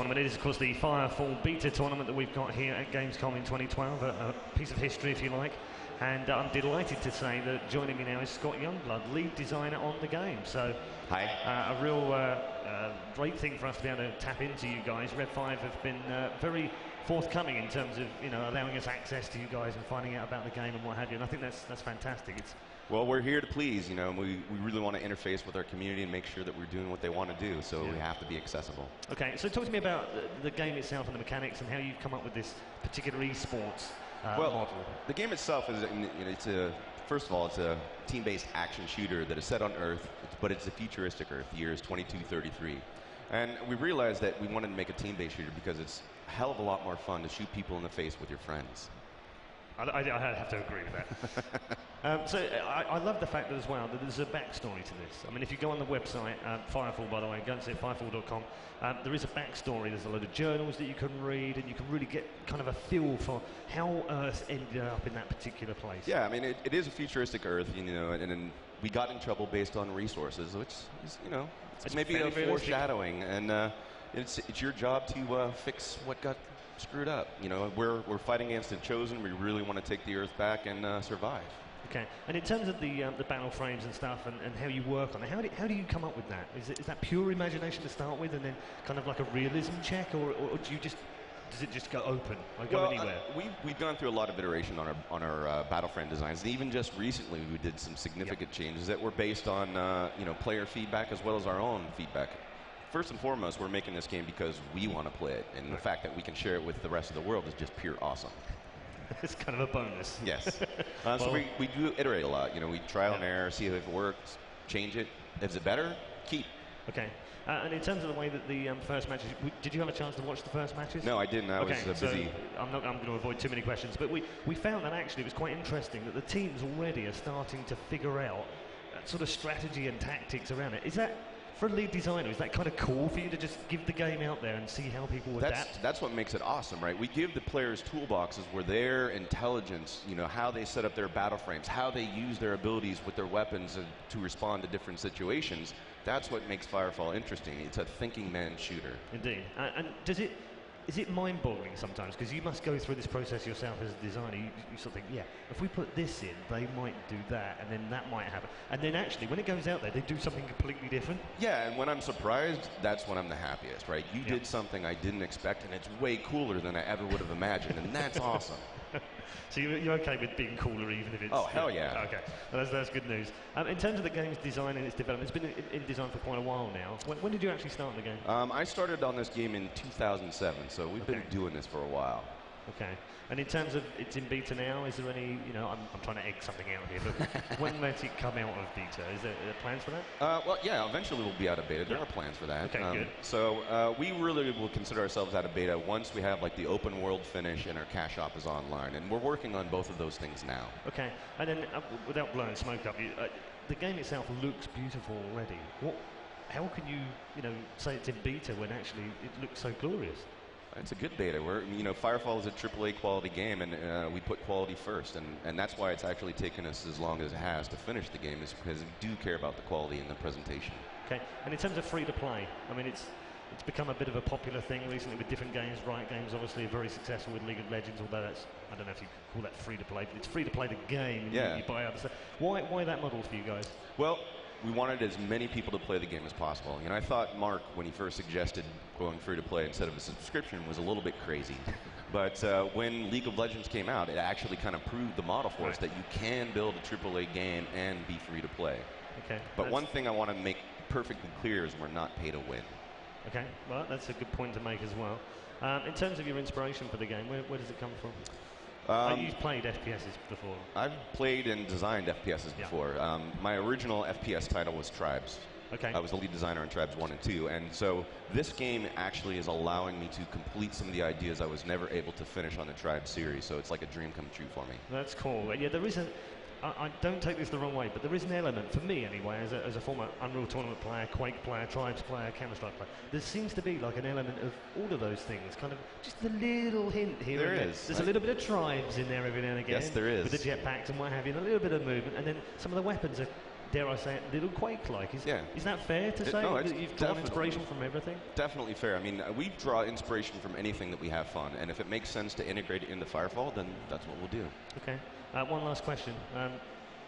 tournament. It is, of course, the Firefall beta tournament that we've got here at Gamescom in 2012, a piece of history, if you like. And I'm delighted to say that joining me now is Scott Youngblood, lead designer on the game. So, hi. A real great thing for us to be able to tap into you guys. Red 5 have been very forthcoming in terms of allowing us access to you guys and finding out about the game and what have you. And I think that's fantastic. Well, we're here to please. We really want to interface with our community and make sure that we're doing what they want to do. So we have to be accessible. Okay, so talk to me about the game itself and the mechanics and how you've come up with this particular esports model. The game itself is, first of all, it's a team-based action shooter that is set on Earth, but it's a futuristic Earth. The year is 2233. And we realized that we wanted to make a team-based shooter because it's a hell of a lot more fun to shoot people in the face with your friends. I have to agree with that. So I love the fact that as well that there's a backstory to this. I mean, if you go on the website, Firefall, by the way, go and see firefall.com, there is a backstory. There's a load of journals that you can read, and you can really get kind of a feel for how Earth ended up in that particular place. Yeah, I mean, it is a futuristic Earth, and we got in trouble based on resources, which is, it's maybe a foreshadowing, and it's your job to fix what got screwed up. We're fighting against the chosen. We really want to take the Earth back and survive. Okay, and in terms of the battle frames and stuff and how you work on it, how do you come up with that? Is that pure imagination to start with, and then kind of like a realism check, or do you just does it just go open, like go anywhere? We've gone through a lot of iteration on our battle frame designs, and even just recently we did some significant changes that were based on player feedback as well as our own feedback. First and foremost, we're making this game because we want to play it, and the fact that we can share it with the rest of the world is just pure awesome. It's kind of a bonus. Yes. So we do iterate a lot. We trial and error, see if it works, change it. Is it better? Keep. Okay. And in terms of the way that the first matches, did you have a chance to watch the first matches? No, I didn't. I was busy. So I'm going to avoid too many questions, but we found that actually it was quite interesting that the teams already are starting to figure out sort of strategy and tactics around it. Is that, for a lead designer, is that kind of cool for you to just give the game out there and see how people adapt? That's what makes it awesome, right? We give the players toolboxes where their intelligence, how they set up their battle frames, how they use their abilities with their weapons to respond to different situations. That's what makes Firefall interesting. It's a thinking man's shooter. Indeed. And is it mind-boggling sometimes? Because you must go through this process yourself as a designer. You sort of think, yeah, if we put this in, they might do that, and then that might happen. And then actually, when it goes out there, they do something completely different. Yeah, and when I'm surprised, that's when I'm the happiest, right? You did something I didn't expect, and it's way cooler than I ever would have imagined, and that's awesome. So you're okay with being cooler even if it's... Oh, hell yeah. Okay, well, that's good news. In terms of the game's design and its development, it's been in design for quite a while now. When did you actually start the game? I started on this game in 2007, so we've been doing this for a while. Okay. And in terms of it's in beta now, is there any, I'm trying to egg something out here, but when let it come out of beta? Is there plans for that? Well, yeah, eventually we'll be out of beta. There are plans for that. Okay, good. So we really will consider ourselves out of beta once we have like the open world finish and our cash shop is online. And we're working on both of those things now. Okay. And then without blowing smoke up, the game itself looks beautiful already. How can you, say it's in beta when actually it looks so glorious? It's a good beta. Firefall is a AAA quality game, and we put quality first, and that's why it's actually taken us as long as it has to finish the game, is because we do care about the quality and the presentation. Okay, and in terms of free-to-play, I mean, it's become a bit of a popular thing recently with different games. Riot Games obviously are very successful with League of Legends, although that's, I don't know if you call that free-to-play, but it's free-to-play the game, and you buy other stuff. Why that model for you guys? Well, we wanted as many people to play the game as possible. I thought Mark, when he first suggested going free-to-play instead of a subscription, was a little bit crazy. But when League of Legends came out, it actually kind of proved the model for us that you can build a AAA game and be free-to-play. Okay. But one thing I want to make perfectly clear is we're not pay to win. Okay, well, that's a good point to make as well. In terms of your inspiration for the game, where does it come from? You've played FPSs before. I've played and designed FPSs before. My original FPS title was Tribes. Okay. I was the lead designer on Tribes 1 and 2, and so this game actually is allowing me to complete some of the ideas I was never able to finish on the Tribes series, so it's like a dream come true for me. That's cool. Yeah, there is I don't take this the wrong way, but there is an element, for me anyway, as a former Unreal Tournament player, Quake player, Tribes player, Counter-Strike player, there seems to be like an element of all of those things, kind of just a little hint here. There is. There's a little bit of Tribes in there every now and again. Yes, there is. With the jetpacks and what have you, and a little bit of movement, and then some of the weapons are dare I say it, a little Quake-like. Is that fair to say? No, that you've drawn inspiration from everything? Definitely fair. I mean, we draw inspiration from anything that we have fun, and if it makes sense to integrate it into Firefall, then that's what we'll do. Okay. One last question.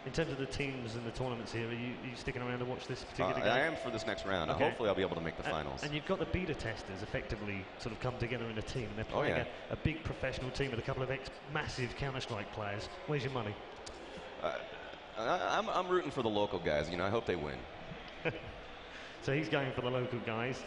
In terms of the teams and the tournaments here, are you sticking around to watch this particular game? I am for this next round. Okay. Hopefully I'll be able to make the finals. And you've got the beta testers effectively sort of come together in a team. And they're playing a big professional team with a couple of massive Counter-Strike players. Where's your money? I'm rooting for the local guys. You know, I hope they win. So he's going for the local guys.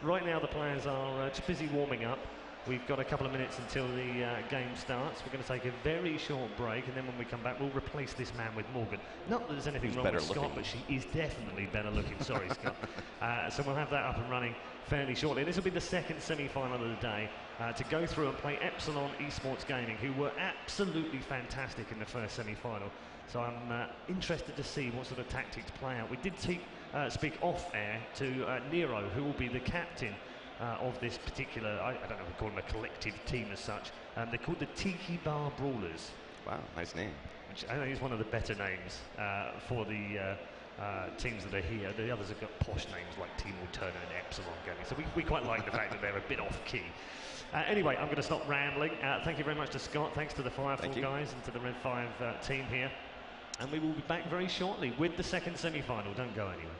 Right now the players are just busy warming up. We've got a couple of minutes until the game starts. We're going to take a very short break, and then when we come back, we'll replace this man with Morgan. Not that there's anything wrong with Scott, but she is definitely better looking. Sorry, Scott. So we'll have that up and running fairly shortly. This will be the second semi-final of the day to go through and play Epsilon Esports Gaming, who were absolutely fantastic in the first semi-final. So I'm interested to see what sort of tactics play out. We did speak off-air to Nero, who will be the captain of this particular, I don't know if we call them a collective team as such. They're called the Tiki Bar Brawlers. Wow, nice name. Which I think is one of the better names for the teams that are here. The others have got posh names like Team Turner and Epsilon Gaming. So we quite like the fact that they're a bit off-key. Anyway, I'm going to stop rambling. Thank you very much to Scott. Thanks to the Firefall guys and to the Red 5 team here. And we will be back very shortly with the second semi-final. Don't go anywhere.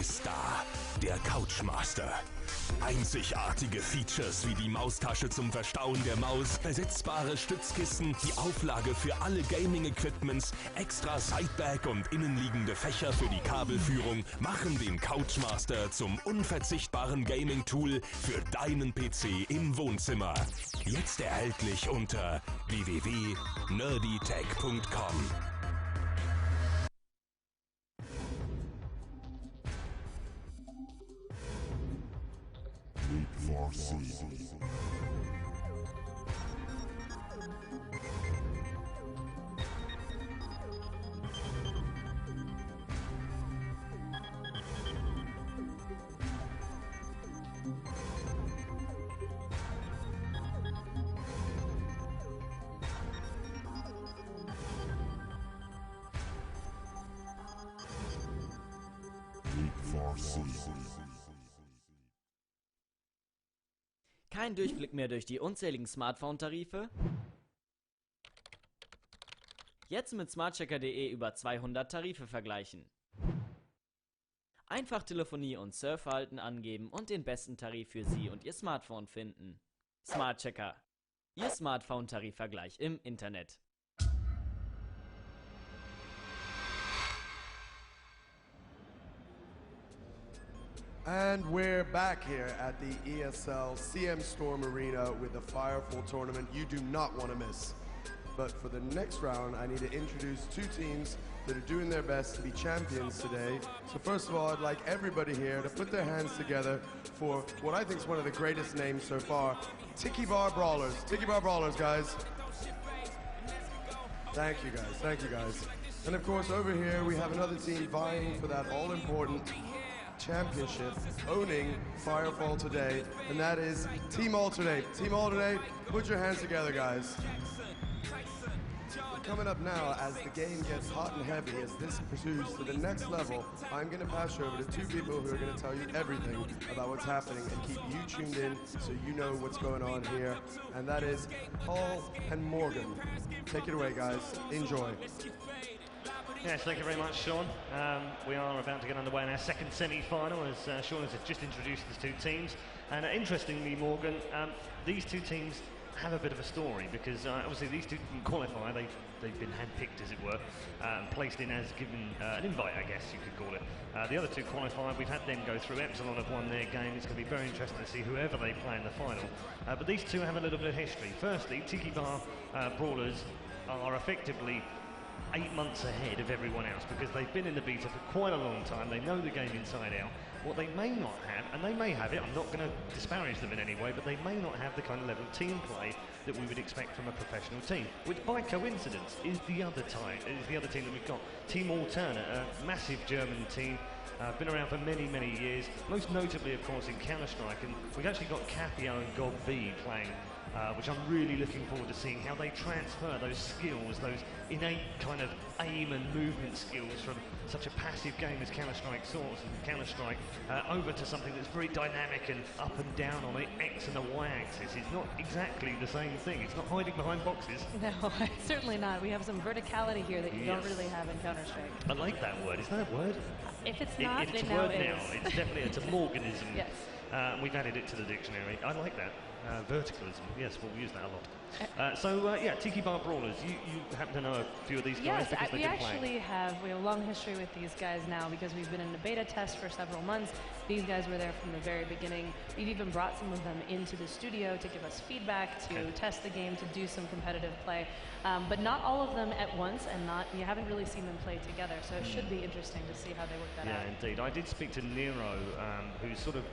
Ist da, der Couchmaster. Einzigartige Features wie die Maustasche zum Verstauen der Maus, ersetzbare Stützkissen, die Auflage für alle Gaming-Equipments, extra Sidebag und innenliegende Fächer für die Kabelführung machen den Couchmaster zum unverzichtbaren Gaming-Tool für deinen PC im Wohnzimmer. Jetzt erhältlich unter www.nerdytech.com. Kein Durchblick mehr durch die unzähligen Smartphone-Tarife? Jetzt mit smartchecker.de über 200 Tarife vergleichen. Einfach Telefonie und Surfverhalten angeben und den besten Tarif für Sie und Ihr Smartphone finden. Smartchecker. Ihr Smartphone-Tarifvergleich im Internet. And we're back here at the ESL CM Storm Arena with the Firefall tournament you do not want to miss. But for the next round, I need to introduce two teams that are doing their best to be champions today. So first of all, I'd like everybody here to put their hands together for what I think is one of the greatest names so far, Tiki Bar Brawlers. Tiki Bar Brawlers, guys. Thank you, guys. Thank you, guys. And of course, over here, we have another team vying for that all-important championship, owning Firefall today, and that is Team Alternate. Team Alternate, put your hands together, guys. Coming up now, as the game gets hot and heavy, as this pursues to the next level, I'm going to pass you over to two people who are going to tell you everything about what's happening and keep you tuned in so you know what's going on here. And that is Paul and Morgan. Take it away, guys. Enjoy. Yes, thank you very much, Sean. We are about to get underway in our second semi-final, as Sean has just introduced the two teams. And interestingly, Morgan, these two teams have a bit of a story, because obviously these two didn't qualify. They've been handpicked, as it were, and placed in as given an invite, I guess you could call it. The other two qualified. We've had them go through. Epsilon have won their game. It's going to be very interesting to see whoever they play in the final. But these two have a little bit of history. Firstly, Tiki Bar Brawlers are effectively 8 months ahead of everyone else, because they've been in the beta for quite a long time. They know the game inside out. What they may not have, and they may have it, I'm not going to disparage them in any way, but they may not have the kind of level of team play that we would expect from a professional team, which by coincidence is the other team that we've got. Team Alternate, a massive German team, been around for many, many years, most notably, of course, in Counter-Strike, and we've actually got Capio and God V playing, which I'm really looking forward to seeing how they transfer those skills, those innate kind of aim and movement skills from such a passive game as Counter-Strike Source and Counter-Strike over to something that's very dynamic and up and down on the X and the Y axis. It's not exactly the same thing. It's not hiding behind boxes. No, certainly not. We have some verticality here that you don't really have in Counter-Strike. I like that word. Is that a word? If it's not, it's it a word now now. is. It's definitely it's a Morganism. Yes. We've added it to the dictionary. I like that. Verticalism. Yes, we'll use that a lot. Yeah, Tiki Bar Brawlers. You happen to know a few of these guys? Yes, because we actually have a long history with these guys now, because we've been in a beta test for several months. These guys were there from the very beginning. We've even brought some of them into the studio to give us feedback, to test the game, to do some competitive play. But not all of them at once, and you haven't really seen them play together, so it should be interesting to see how they work that out. Yeah, indeed. I did speak to Nero, who's sort of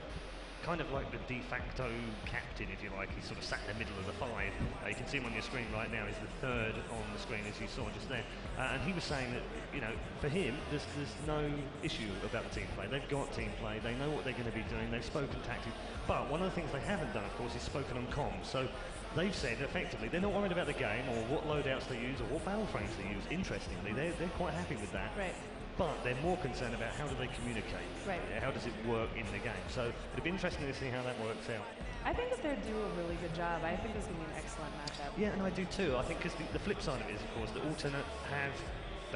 kind of like the de facto captain, if you like. He's sort of sat in the middle of the five. You can see him on your screen right now. He's the third on the screen, as you saw just there. And he was saying that, you know, for him, there's no issue about the team play. They've got team play. They know what they're going to be doing. They've spoken tactics. But one of the things they haven't done, of course, is spoken on comms. So they've said, effectively, they're not worried about the game or what loadouts they use or what battle frames they use. Interestingly, they're quite happy with that. Right. But they're more concerned about how do they communicate. Right. How does it work in the game? So it'd be interesting to see how that works out. I think that they do a really good job. I think this is going to be an excellent matchup. Yeah, and I do too. I think because the flip side of it is, of course, the Alternate have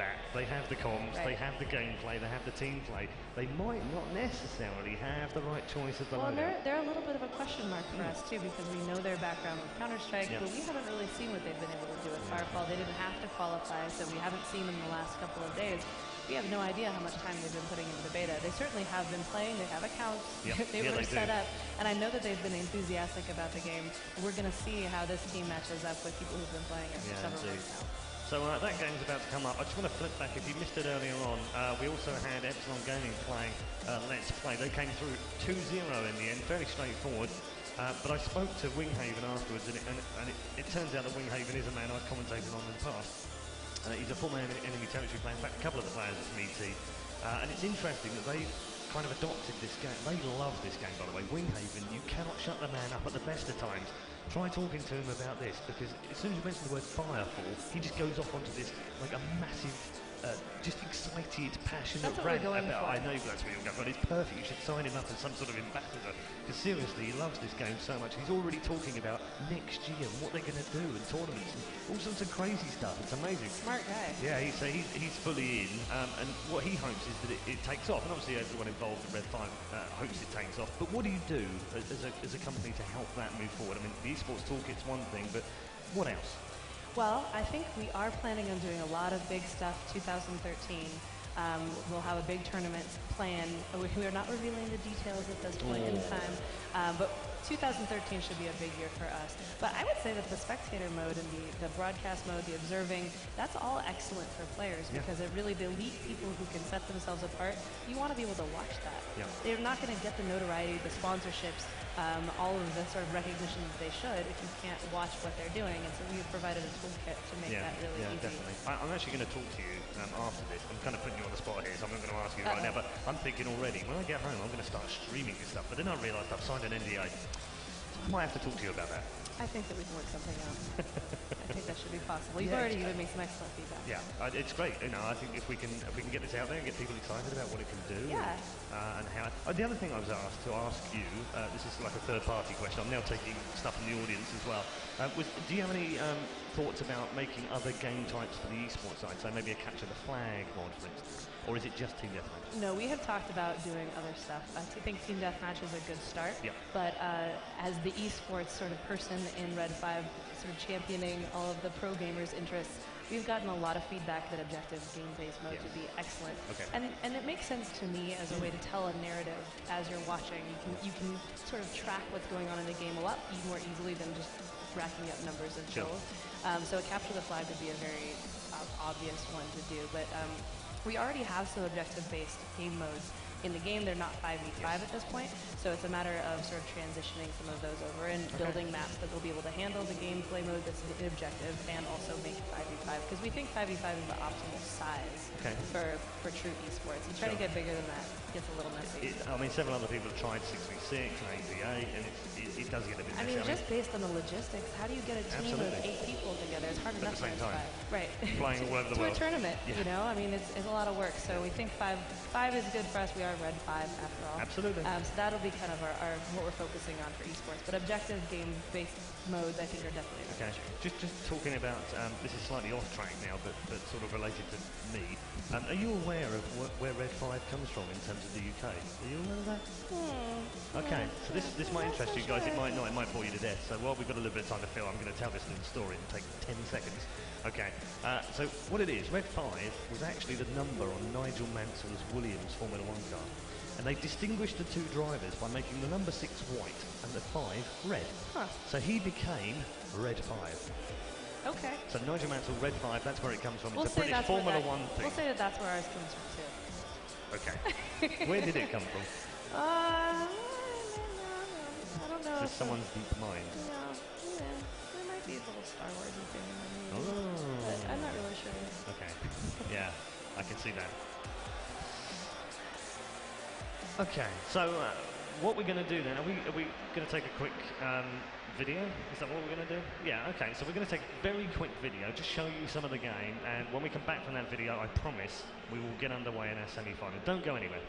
that. They have the comms, they have the gameplay, they have the team play. They might not necessarily have the right choice of the loadout. They're a little bit of a question mark for us too, because we know their background with Counter-Strike, but we haven't really seen what they've been able to do with Firefall. They didn't have to qualify, so we haven't seen them the last couple of days. We have no idea how much time they've been putting into the beta. They certainly have been playing. They have accounts. They were set up. And I know that they've been enthusiastic about the game. We're going to see how this team matches up with people who've been playing it for several months now. So that game's about to come up. I just want to flip back. If you missed it earlier on, we also had Epsilon Gaming playing Let's Play. They came through 2-0 in the end, fairly straightforward. But I spoke to Winghaven afterwards, and it turns out that Winghaven is a man I've commentated on in the past. He's a former enemy territory player. In fact, a couple of the players at ET. And it's interesting that they've kind of adopted this game. They love this game, by the way. Winghaven, you cannot shut the man up at the best of times. Try talking to him about this, because as soon as you mention the word Firefall, he just goes off onto this, like a massive, just excited, passionate rant about, I know that's what you're going for, it's perfect, you should sign him up as some sort of ambassador, because seriously, he loves this game so much. He's already talking about next year and what they're going to do and tournaments and all sorts of crazy stuff. It's amazing. Smart guy. Yeah, he's fully in, and what he hopes is that it takes off, and obviously everyone involved in Red 5 hopes it takes off, but what do you do as a company to help that move forward? I mean, the esports toolkit's one thing, but what else? Well, I think we are planning on doing a lot of big stuff 2013. We'll have a big tournament planned. We are not revealing the details at this point in time, but 2013 should be a big year for us. But I would say that the spectator mode and the broadcast mode, the observing, that's all excellent for players, because it really, the elite people who can set themselves apart, you want to be able to watch that. They're not going to get the notoriety, the sponsorships, all of the sort of recognition that they should if you can't watch what they're doing. And so we've provided a toolkit to make that really easy. Definitely. I'm actually going to talk to you after this. I'm kind of putting you on the spot here, so I'm not going to ask you right now, but I'm thinking already, when I get home, I'm going to start streaming this stuff. But then I realised I've signed an NDA. I might have to talk to you about that. I think that we can work something out. I think that should be possible. You've already given me some excellent feedback. Yeah, it's great. You know, I think if we can get this out there and get people excited about what it can do, and how. The other thing I was asked to ask you, this is like a third-party question. I'm now taking stuff from the audience as well. Do you have any thoughts about making other game types for the esports side? So maybe a capture the flag mod, for instance, or is it just team deathmatch? No, we have talked about doing other stuff. I think team deathmatch is a good start. Yeah. But as the esports sort of person in Red 5, sort of championing all of the pro gamers' interests, we've gotten a lot of feedback that objective game-based mode would be excellent. Okay. And it makes sense to me as a way to tell a narrative as you're watching. You can sort of track what's going on in the game a lot more easily than just racking up numbers and kills. So capture the flag would be a very obvious one to do. But we already have some objective-based game modes in the game. They're not 5v5 at this point, so it's a matter of sort of transitioning some of those over and building maps that will be able to handle the gameplay mode that's an objective and also make it 5v5, because we think 5v5 is the optimal size for true esports. You try to get bigger than that, it gets a little messy. I mean, several other people have tried 6v6 and 8v8, and it does get a bit messy. I mean, just based on the logistics, how do you get a team of 8 people together? It's hard enough at the same time. Right. Flying all over the world. To a tournament, you know? I mean, it's a lot of work, so we think 5 is good for us. We are Red 5 after all. Absolutely. So that'll be kind of our what we're focusing on for esports. But objective game-based modes, I think, are definitely in the future. Just talking about, this is slightly off track now, but sort of related to me. Are you aware of where Red 5 comes from in terms of the UK? Are you aware of that? Okay, so this might interest you guys. It might not. It might bore you to death. So while we've got a little bit of time to fill, I'm going to tell this little story. It'll take 10 seconds. Okay, so what it is, Red 5 was actually the number on Nigel Mansell's Williams Formula 1 car. And they distinguished the two drivers by making the number 6 white and the 5 red. So he became Red 5. Okay. So Nigel Mansell, Red 5, that's where it comes from. We'll it's a British Formula 1 thing. We'll say that's where ours comes from, too. Okay. Where did it come from? I don't know. Just someone's deep mind. Yeah. There might be a little Star Wars thing in there. But I'm not really sure. Okay. Yeah, I can see that. Okay, so what we're going to do then, are we going to take a quick video? Is that what we're going to do? Yeah, okay, so we're going to take a very quick video, just show you some of the game, and when we come back from that video, I promise we will get underway in our semi-final. Don't go anywhere.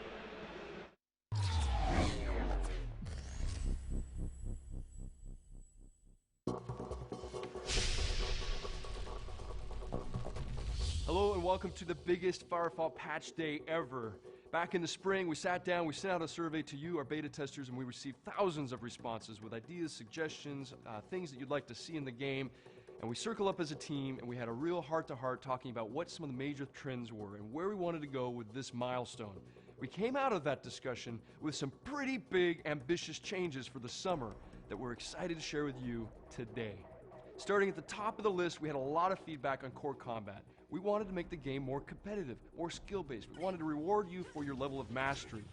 Hello and welcome to the biggest Firefall patch day ever. Back in the spring, we sat down, we sent out a survey to you, our beta testers, and we received thousands of responses with ideas, suggestions, things that you'd like to see in the game. And we circled up as a team, and we had a real heart-to-heart talking about what some of the major trends were and where we wanted to go with this milestone. We came out of that discussion with some pretty big, ambitious changes for the summer that we're excited to share with you today. Starting at the top of the list, we had a lot of feedback on core combat. We wanted to make the game more competitive, more skill-based. We wanted to reward you for your level of mastery.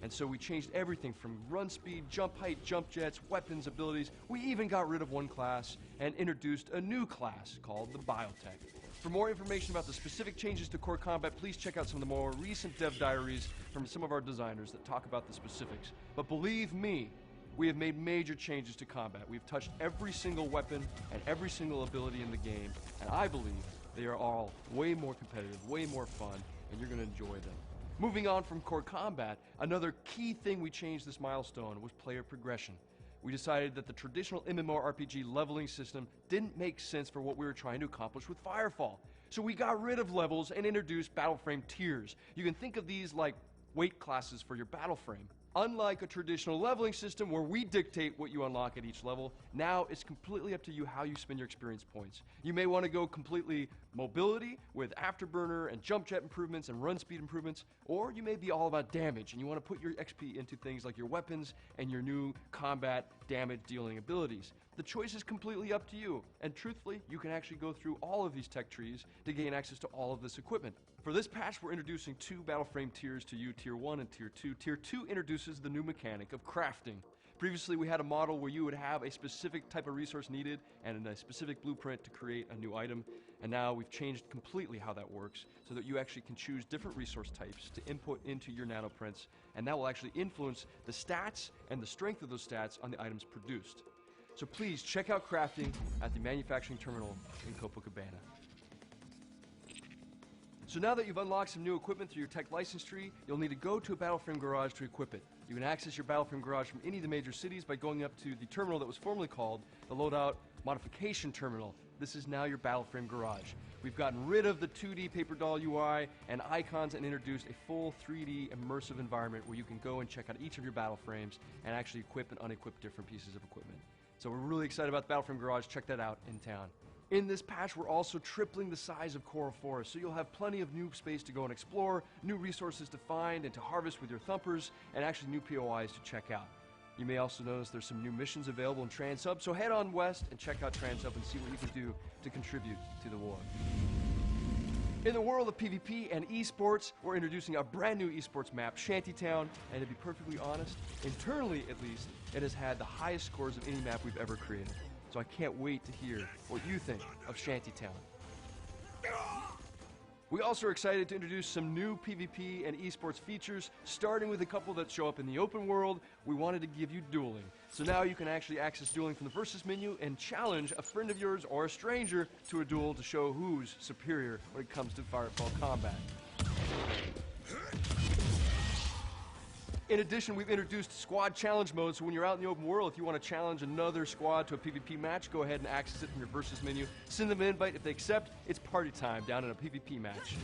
And so we changed everything from run speed, jump height, jump jets, weapons, abilities. We even got rid of one class and introduced a new class called the Biotech. For more information about the specific changes to core combat, please check out some of the more recent dev diaries from some of our designers that talk about the specifics. But believe me, we have made major changes to combat. We've touched every single weapon and every single ability in the game, and I believe they are all way more competitive, way more fun, and you're going to enjoy them. Moving on from core combat, another key thing we changed this milestone was player progression. We decided that the traditional MMORPG leveling system didn't make sense for what we were trying to accomplish with Firefall. So we got rid of levels and introduced battle frame tiers. You can think of these like weight classes for your battle frame. Unlike a traditional leveling system where we dictate what you unlock at each level, now it's completely up to you how you spend your experience points. You may want to go completely mobility with afterburner and jump jet improvements and run speed improvements, or you may be all about damage and you want to put your XP into things like your weapons and your new combat damage dealing abilities. The choice is completely up to you, and truthfully, you can actually go through all of these tech trees to gain access to all of this equipment. For this patch, we're introducing 2 battle frame tiers to you, Tier 1 and Tier 2. Tier 2 introduces the new mechanic of crafting. Previously, we had a model where you would have a specific type of resource needed and a specific blueprint to create a new item, and now we've changed completely how that works so that you actually can choose different resource types to input into your nanoprints, and that will actually influence the stats and the strength of those stats on the items produced. So please check out crafting at the manufacturing terminal in Copacabana. So now that you've unlocked some new equipment through your tech license tree, you'll need to go to a Battleframe garage to equip it. You can access your Battleframe garage from any of the major cities by going up to the terminal that was formerly called the Loadout Modification Terminal. This is now your Battleframe garage. We've gotten rid of the 2D paper doll UI and icons and introduced a full 3D immersive environment where you can go and check out each of your Battleframes and actually equip and unequip different pieces of equipment. So we're really excited about the Battleframe garage. Check that out in town. In this patch, we're also tripling the size of Coral Forest, so you'll have plenty of new space to go and explore, new resources to find and to harvest with your thumpers, and actually new POIs to check out. You may also notice there's some new missions available in Transhub, so head on west and check out Transhub and see what you can do to contribute to the war. In the world of PvP and esports, we're introducing a brand new esports map, Shantytown, and to be perfectly honest, internally at least, it has had the highest scores of any map we've ever created. So I can't wait to hear what you think of Shantytown. We also are excited to introduce some new PvP and esports features, starting with a couple that show up in the open world. We wanted to give you dueling. So now you can actually access dueling from the Versus menu and challenge a friend of yours or a stranger to a duel to show who's superior when it comes to Firefall combat. In addition, we've introduced squad challenge mode, so when you're out in the open world, if you want to challenge another squad to a PvP match, go ahead and access it from your Versus menu. Send them an invite. If they accept, it's party time down in a PvP match.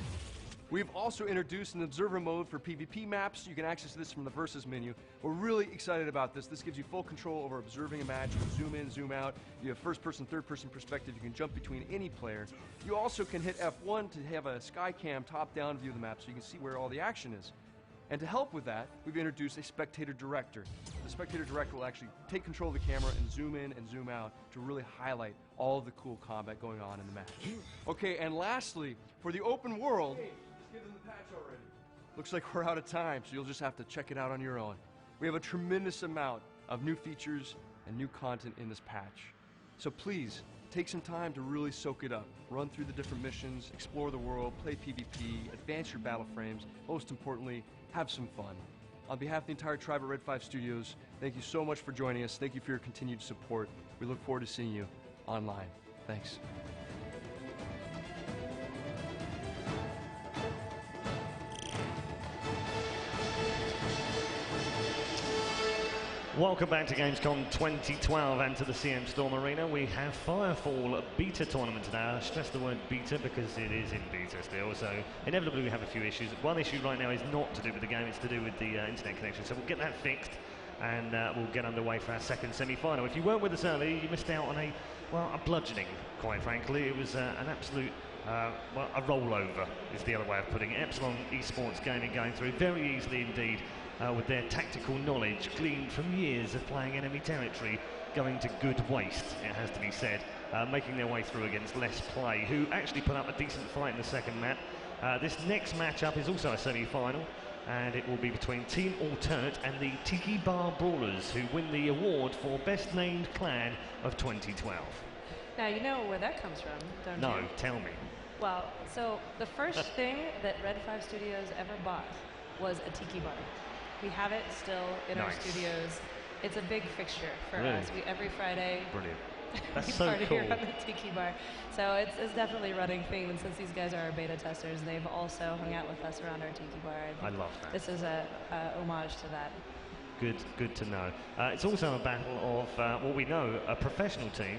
We've also introduced an observer mode for PvP maps. You can access this from the Versus menu. We're really excited about this. This gives you full control over observing a match. You can zoom in, zoom out. You have first-person, third-person perspective. You can jump between any player. You also can hit F1 to have a Skycam top-down view of the map so you can see where all the action is. And to help with that, we've introduced a spectator director. The spectator director will actually take control of the camera and zoom in and zoom out to really highlight all of the cool combat going on in the match. Okay, and lastly, for the open world, hey, just give them the patch already. Looks like we're out of time, so you'll just have to check it out on your own. We have a tremendous amount of new features and new content in this patch. So please, take some time to really soak it up. Run through the different missions, explore the world, play PvP, advance your battle frames, most importantly, have some fun. On behalf of the entire tribe at Red 5 Studios, thank you so much for joining us. Thank you for your continued support. We look forward to seeing you online. Thanks. Welcome back to Gamescom 2012 and to the CM Storm Arena. We have Firefall beta tournament today. I stress the word beta because it is in beta still, so inevitably we have a few issues. One issue right now is not to do with the game, it's to do with the internet connection, so we'll get that fixed and we'll get underway for our second semi-final. If you weren't with us earlier, you missed out on a bludgeoning, quite frankly. It was an absolute, a rollover is the other way of putting it. Epsilon Esports Gaming going through very easily indeed. With their tactical knowledge gleaned from years of playing enemy territory, going to good waste, it has to be said, making their way through against Less Play, who actually put up a decent fight in the second map. This next matchup is also a semi-final, and it will be between Team Alternate and the Tiki Bar Brawlers, who win the award for Best Named Clan of 2012. Now, you know where that comes from, don't you? No, tell me. Well, so the first thing that Red 5 Studios ever bought was a tiki bar. We have it still in our studios. It's a big fixture for us. Every Friday, brilliant. That's so cool. Here on the tiki bar. So it's definitely a running theme, and since these guys are our beta testers, they've also hung out with us around our tiki bar. I love that. This is a homage to that. Good to know. It's also a battle of what we know, a professional team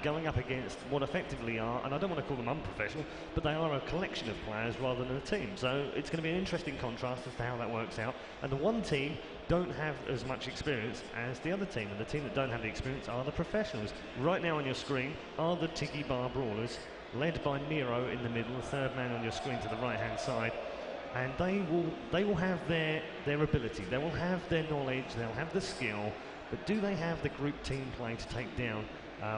going up against what effectively are, and I don't want to call them unprofessional, but they are a collection of players rather than a team. So it's going to be an interesting contrast as to how that works out. And the one team don't have as much experience as the other team, and the team that don't have the experience are the professionals. Right now on your screen are the Tiki Bar Brawlers, led by Miro in the middle, the third man on your screen to the right-hand side. And they will have their ability, they will have their knowledge, they'll have the skill, but do they have the group team play to take down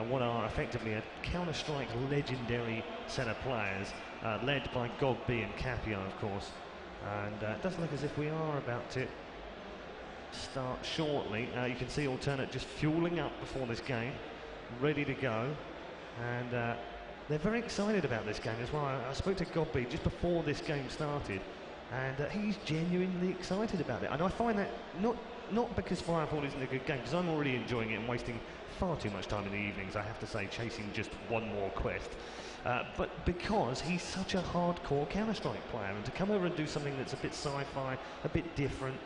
what are effectively a Counter-Strike legendary set of players, led by Gogby and Capio, of course. And it does look as if we are about to start shortly. You can see Alternate just fueling up before this game, ready to go. And they're very excited about this game as well. I spoke to Gogby just before this game started, and he's genuinely excited about it. And I find that not because Firefall isn't a good game, because I'm already enjoying it and wasting far too much time in the evenings, I have to say, chasing just one more quest. But because he's such a hardcore Counter-Strike player, and to come over and do something that's a bit sci-fi, a bit different,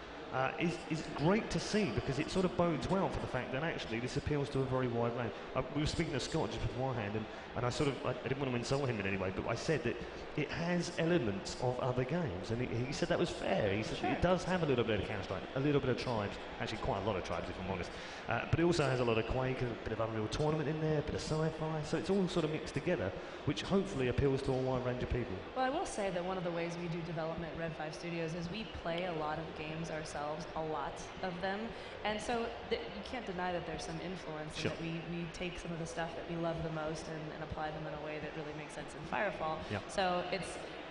is great to see, because it sort of bodes well for the fact that actually this appeals to a very wide range. We were speaking to Scott just beforehand, and I didn't want to insult him in any way, but I said that it has elements of other games, and he said that was fair. He said it does have a little bit of Counter-Strike, a little bit of Tribes, actually quite a lot of Tribes if I'm honest, but it also has a lot of Quake, a bit of Unreal Tournament in there, a bit of sci-fi, so it's all sort of mixed together, which hopefully appeals to a wide range of people. Well, I will say that one of the ways we do development at Red 5 Studios is we play a lot of games ourselves, a lot of them, and so you can't deny that there's some influence, and that we take some of the stuff that we love the most and apply them in a way that really makes sense in Firefall. So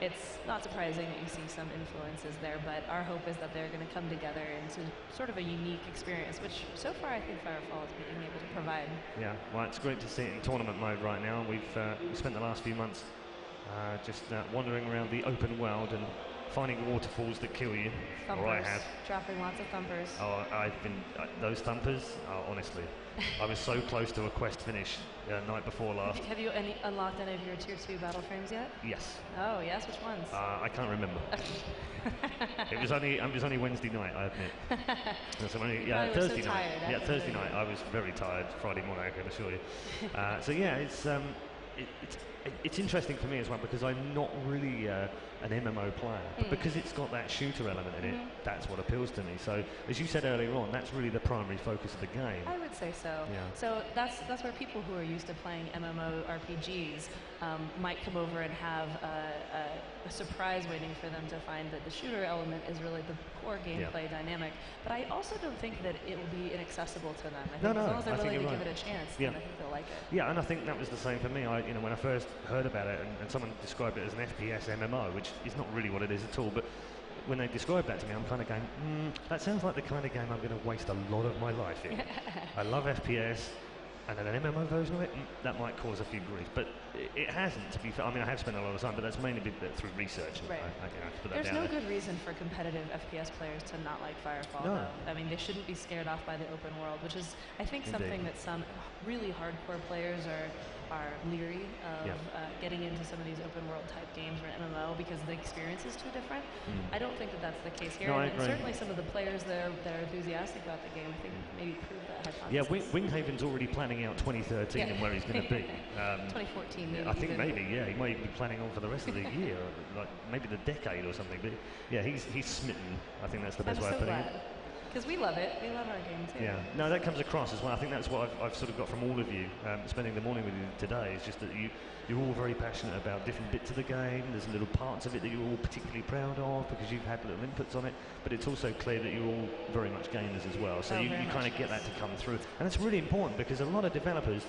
it's not surprising that you see some influences there, but our hope is that they're going to come together into sort of a unique experience, which so far I think Firefall is being able to provide. Yeah, well, it's great to see it in tournament mode right now. We've spent the last few months just wandering around the open world and finding waterfalls that kill you. Thumpers, or I have. Dropping lots of thumpers. Oh, I've been, those thumpers, honestly, I was so close to a quest finish night before last. Have you unlocked any of your Tier 2 battle frames yet? Yes. Oh, yes? Which ones? I can't remember. It was only Wednesday night, I admit. So Thursday night. Thursday night. I was very tired. Friday morning, I can assure you. So yeah, it's interesting for me as well, because I'm not really an MMO player, but because it's got that shooter element in it, that's what appeals to me. So as you said earlier on, that's really the primary focus of the game. I would say so. Yeah. So that's where people who are used to playing MMO RPGs might come over and have a surprise waiting for them to find that the shooter element is really the core gameplay dynamic. But I also don't think that it will be inaccessible to them. I think as long as they're willing to give it a chance, then I think they'll like it. Yeah, and I think that was the same for me. When I first heard about it, and someone described it as an FPS MMO, which is not really what it is at all, but when they described that to me, I'm kind of going, that sounds like the kind of game I'm going to waste a lot of my life in. I love FPS, and then an MMO version of it, that might cause a few grief, but it hasn't, to be fair. I mean, I have spent a lot of time, but that's mainly been through research. Right. There's no good reason for competitive FPS players to not like Firefall, though. I mean, they shouldn't be scared off by the open world, which is, I think, something that some really hardcore players are leery of getting into some of these open world type games or MMO because the experience is too different. I don't think that that's the case here, and certainly some of the players that are enthusiastic about the game, I think, maybe prove that hypothesis. Yeah, Winghaven's already planning out 2013 and where he's going to be. 2014, maybe. I think maybe, he might even be planning on for the rest of the year, like maybe the decade or something. But yeah, he's smitten. I think that's the best way of putting it. Because we love it. We love our game too. Yeah. No, that comes across as well. I think that's what I've sort of got from all of you spending the morning with you today. Is just that you're all very passionate about different bits of the game. There's little parts of it that you're all particularly proud of because you've had little inputs on it. But it's also clear that you're all very much gamers as well. So you kind of get that to come through. And it's really important because a lot of developers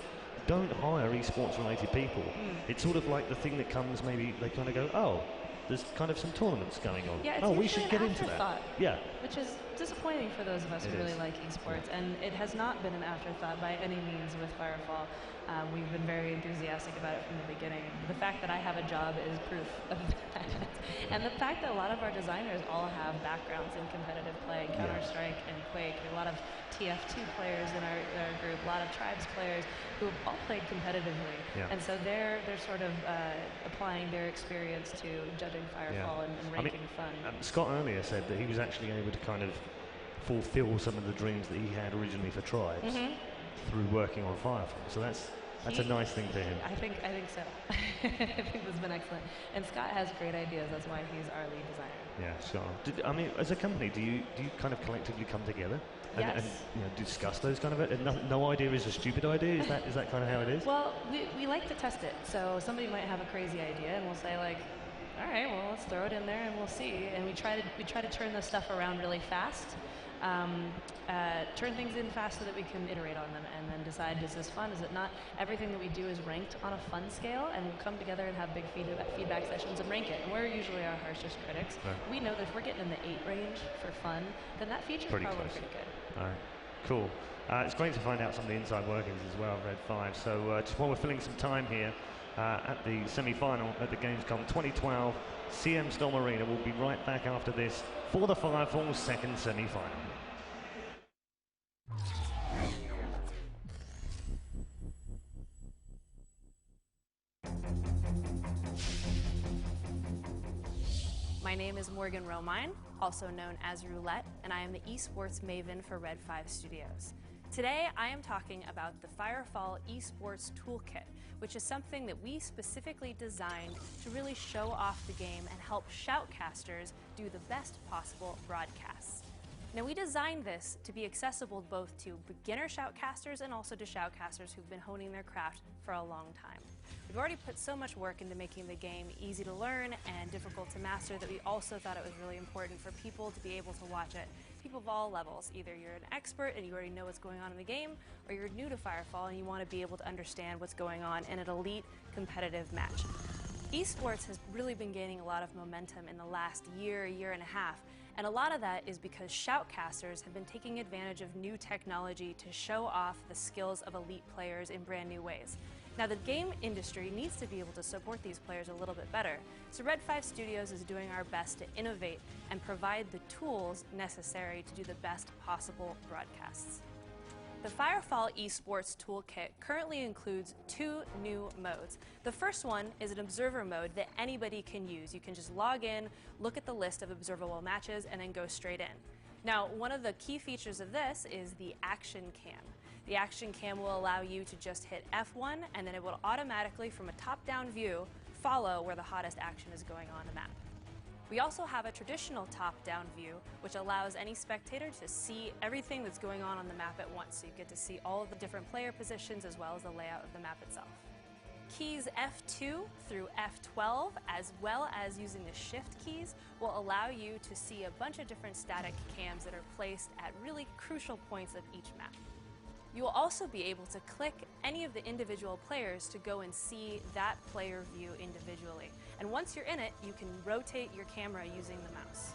don't hire esports related people. It's sort of like the thing that comes, maybe they kind of go, oh, there's kind of some tournaments going on. Yeah, it's we should get into that. Yeah. Which is disappointing for those of us who really like esports, and it has not been an afterthought by any means with Firefall. We've been very enthusiastic about it from the beginning. The fact that I have a job is proof of that. And the fact that a lot of our designers all have backgrounds in competitive play, Counter-Strike and Quake. There are a lot of TF2 players in our group, a lot of Tribes players who have all played competitively. And so they're sort of applying their experience to judging Firefall and ranking fun. Scott earlier said that he was actually able to kind of fulfill some of the dreams that he had originally for Tribes through working on Firefall. So that's a nice thing to him. I think so. I think that's been excellent. And Scott has great ideas. That's why he's our lead designer. Yeah, sure. I mean, as a company, do you kind of collectively come together and discuss those kind of it? And no idea is a stupid idea. Is that kind of how it is? Well, we like to test it. So somebody might have a crazy idea, and we'll say like, all right, well, let's throw it in there and we'll see. And we try to turn this stuff around really fast. Turn things in fast so that we can iterate on them and then decide, is this fun, is it not? Everything that we do is ranked on a fun scale, and we'll come together and have big feedback sessions and rank it. And we're usually our harshest critics. We know that if we're getting in the 8 range for fun, then that feature is probably pretty good. All right, cool. It's great to find out some of the inside workings as well of Red 5. So just while we're filling some time here at the semi-final at the Gamescom 2012 CM Storm Arena, we'll be right back after this for the Firefall second semi-final. My name is Morgan Romine, also known as Roulette, and I am the esports maven for Red 5 Studios. Today, I am talking about the Firefall Esports Toolkit, which is something that we specifically designed to really show off the game and help shoutcasters do the best possible broadcasts. Now, we designed this to be accessible both to beginner shoutcasters and also to shoutcasters who've been honing their craft for a long time. We've already put so much work into making the game easy to learn and difficult to master that we also thought it was really important for people to be able to watch it. People of all levels. Either you're an expert and you already know what's going on in the game, or you're new to Firefall and you want to be able to understand what's going on in an elite competitive match. Esports has really been gaining a lot of momentum in the last year and a half, and a lot of that is because shoutcasters have been taking advantage of new technology to show off the skills of elite players in brand new ways. Now, the game industry needs to be able to support these players a little bit better, so Red 5 Studios is doing our best to innovate and provide the tools necessary to do the best possible broadcasts. The Firefall Esports Toolkit currently includes 2 new modes. The first one is an observer mode that anybody can use. You can just log in, look at the list of observable matches, and then go straight in. Now, one of the key features of this is the action cam. The action cam will allow you to just hit F1, and then it will automatically, from a top-down view, follow where the hottest action is going on the map. We also have a traditional top-down view, which allows any spectator to see everything that's going on the map at once. So you get to see all of the different player positions as well as the layout of the map itself. Keys F2 through F12, as well as using the shift keys, will allow you to see a bunch of different static cams that are placed at really crucial points of each map. You will also be able to click any of the individual players to go and see that player view individually. And once you're in it, you can rotate your camera using the mouse.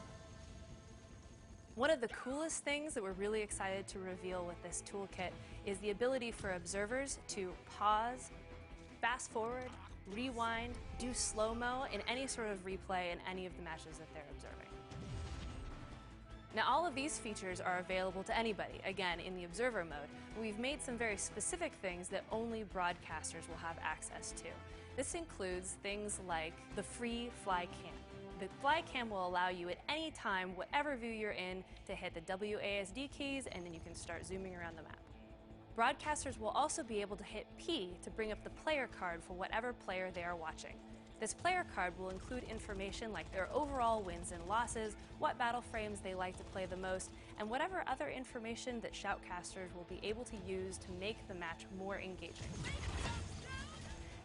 One of the coolest things that we're really excited to reveal with this toolkit is the ability for observers to pause, fast forward, rewind, do slow-mo in any sort of replay in any of the matches that they're observing. Now, all of these features are available to anybody, again, in the observer mode. We've made some very specific things that only broadcasters will have access to. This includes things like the free fly cam. The fly cam will allow you at any time, whatever view you're in, to hit the WASD keys, and then you can start zooming around the map. Broadcasters will also be able to hit P to bring up the player card for whatever player they are watching. This player card will include information like their overall wins and losses, what battle frames they like to play the most, and whatever other information that shoutcasters will be able to use to make the match more engaging.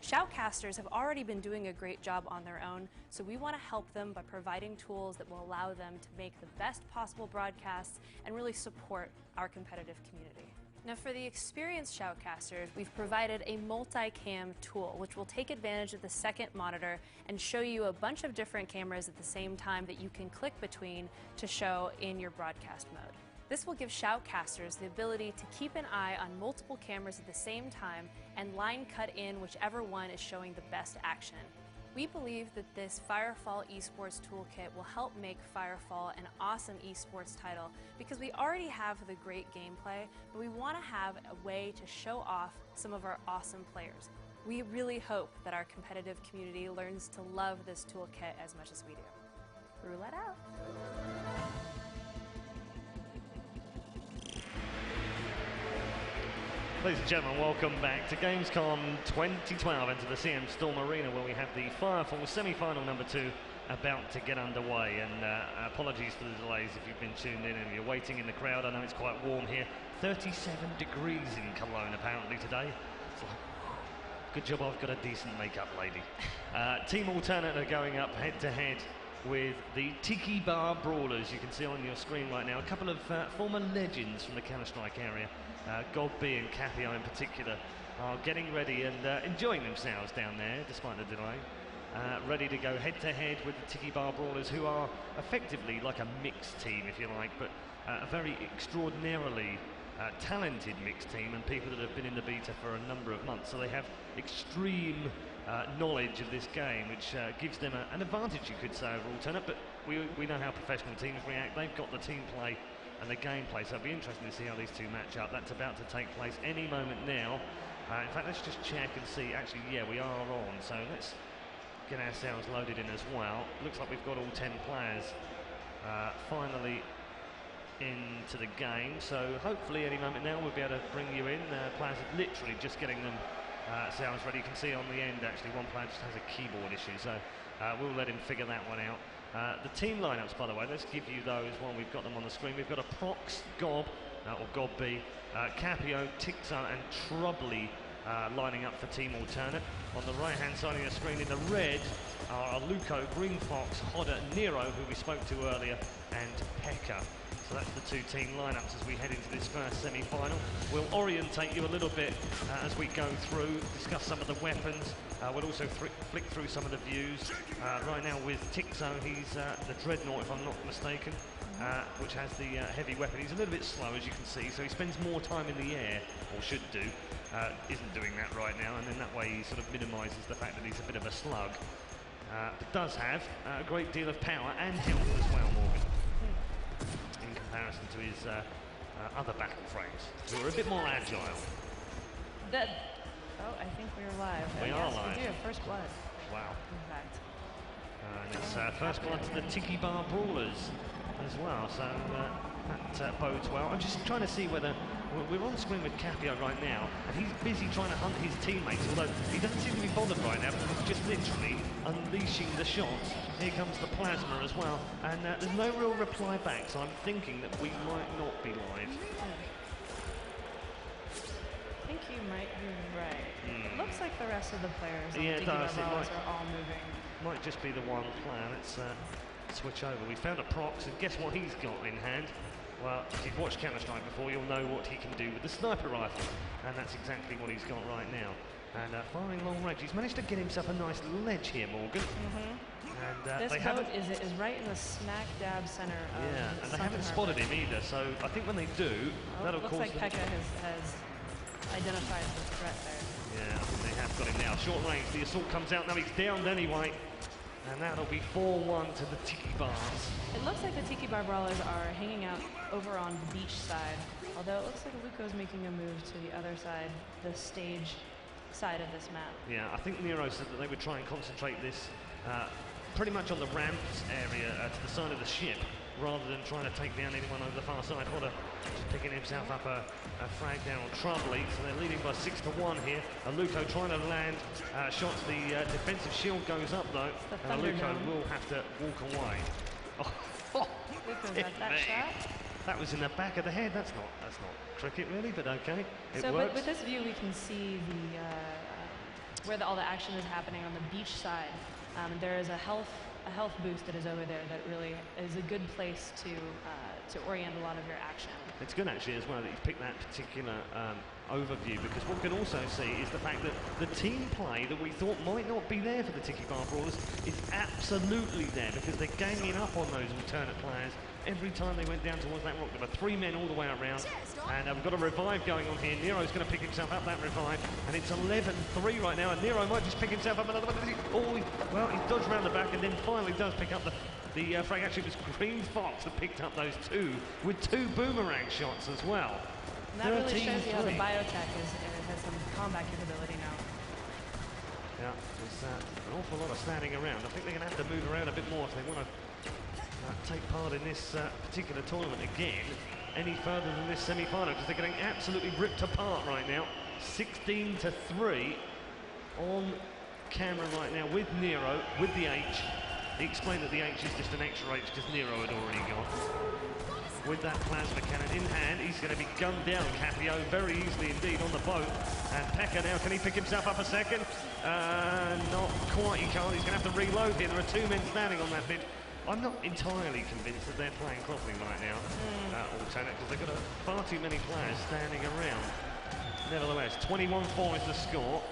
Shoutcasters have already been doing a great job on their own, so we want to help them by providing tools that will allow them to make the best possible broadcasts and really support our competitive community. Now, for the experienced shoutcasters, we've provided a multi-cam tool, which will take advantage of the second monitor and show you a bunch of different cameras at the same time that you can click between to show in your broadcast mode. This will give shoutcasters the ability to keep an eye on multiple cameras at the same time and line cut in whichever one is showing the best action. We believe that this Firefall Esports Toolkit will help make Firefall an awesome esports title because we already have the great gameplay, but we want to have a way to show off some of our awesome players. We really hope that our competitive community learns to love this toolkit as much as we do. Roulette out! Ladies and gentlemen, welcome back to Gamescom 2012 and to the CM Storm Arena, where we have the Firefall semi-final number 2 about to get underway. And apologies for the delays if you've been tuned in and you're waiting in the crowd. I know it's quite warm here. 37 degrees in Cologne apparently today. It's like, good job I've got a decent makeup lady. Team Alternate are going up head-to-head with the Tiki Bar Brawlers. You can see on your screen right now a couple of former legends from the Counter-Strike area. Godby and Cathio in particular are getting ready and enjoying themselves down there despite the delay. Ready to go head-to-head with the Tiki Bar Brawlers, who are effectively like a mixed team, if you like, but a very extraordinarily talented mixed team and people that have been in the beta for a number of months. So they have extreme knowledge of this game, which gives them an advantage, you could say, over Alternate. But we know how professional teams react. They've got the team play and the gameplay. So it'll be interesting to see how these two match up. That's about to take place any moment now. In fact, let's just check and see. Actually, yeah, we are on. So let's get ourselves loaded in as well. Looks like we've got all 10 players finally into the game. So hopefully any moment now we'll be able to bring you in. Players are literally just getting themselves ready. You can see on the end actually one player just has a keyboard issue. So we'll let him figure that one out. The team lineups, by the way, let's give you those while we've got them on the screen. We've got a Prox, Gob, or Gob B, Capio, Tixo and Trubbly lining up for Team Alternate. On the right hand side of your screen in the red are Luco, Green Fox, Hodder, Nero, who we spoke to earlier, and Pekka. So that's the two team lineups as we head into this first semi-final. We'll orientate you a little bit as we go through, discuss some of the weapons. We'll also flick through some of the views. Right now with Tixo, he's the Dreadnought, if I'm not mistaken, which has the heavy weapon. He's a little bit slow, as you can see, so he spends more time in the air, or should do. Isn't doing that right now, and then that way he sort of minimises the fact that he's a bit of a slug. But does have a great deal of power and health as well, Morgan, in comparison to his other battle frames, who are a bit more agile. Oh, I think we're live. We are live. We do have first blood. Wow. In fact. And it's first blood to the Tiki Bar Brawlers as well, so that bodes well. I'm just trying to see whether we're on screen with Capio right now, and he's busy trying to hunt his teammates, although he doesn't seem to be bothered right now because he's just literally unleashing the shots. Here comes the plasma as well, and there's no real reply back, so I'm thinking that we might not be live. I think you might be right. It looks like the rest of the players on Yeah, the it does. It are all moving. Might just be the one player. Let's switch over. We found a Prox, and guess what he's got in hand? Well, if you've watched Counter-Strike before, you'll know what he can do with the sniper rifle, and that's exactly what he's got right now. And firing long range. He's managed to get himself a nice ledge here, Morgan. And this boat is right in the smack dab center of and they haven't spotted him either, so I think when they do, that'll cause looks like Pekka has identified the threat there. Yeah, I think they have got him now. Short range, the assault comes out, now he's downed anyway. And that'll be 4-1 to the Tiki Bars. It looks like the Tiki Bar Brawlers are hanging out over on the beach side, although it looks like Luco's making a move to the other side, the stage side of this map. Yeah, I think Nero said that they would try and concentrate this pretty much on the ramps area to the side of the ship, rather than trying to take down anyone over the far side. Hodder just picking himself up a frag down on Trubbly, so they're leading by 6-1 here. Luco trying to land shots. The defensive shield goes up though, and Luco will have to walk away. Luco's got that shot. That was in the back of the head. That's not cricket really, but okay. So with this view, we can see the where all the action is happening on the beach side. There is a health boost that is over there that really is a good place to orient a lot of your action. It's good actually as well that you've picked that particular overview, because what we can also see is the fact that the team play that we thought might not be there for the Tiki Bar Brawlers is absolutely there, because they're ganging up on those alternate players. Every time they went down towards that rock, there were 3 men all the way around, and we've got a revive going on here. Nero's going to pick himself up that revive, and it's 11-3 right now, and Nero might just pick himself up another one. Well, he dodged around the back and then finally does pick up the frag. Actually, it was Green Fox that picked up those two, with 2 boomerang shots as well. And that really shows you how the biotech has some combat capability now. Yeah, there's an awful lot of standing around. I think they're going to have to move around a bit more if they want to take part in this particular tournament again any further than this semi-final, because they're getting absolutely ripped apart right now. 16-3 on camera right now with Nero, with the H. He explained that the H is just an extra H because Nero had already gone. With that plasma cannon in hand, he's going to be gunned down, Capio, very easily indeed on the boat. And Pekka now, can he pick himself up a second? Not quite, he can't. He's going to have to reload here. There are 2 men standing on that bit. I'm not entirely convinced that they're playing properly right now, alternate, because they've got far too many players standing around. Nevertheless, 21-4 is the score.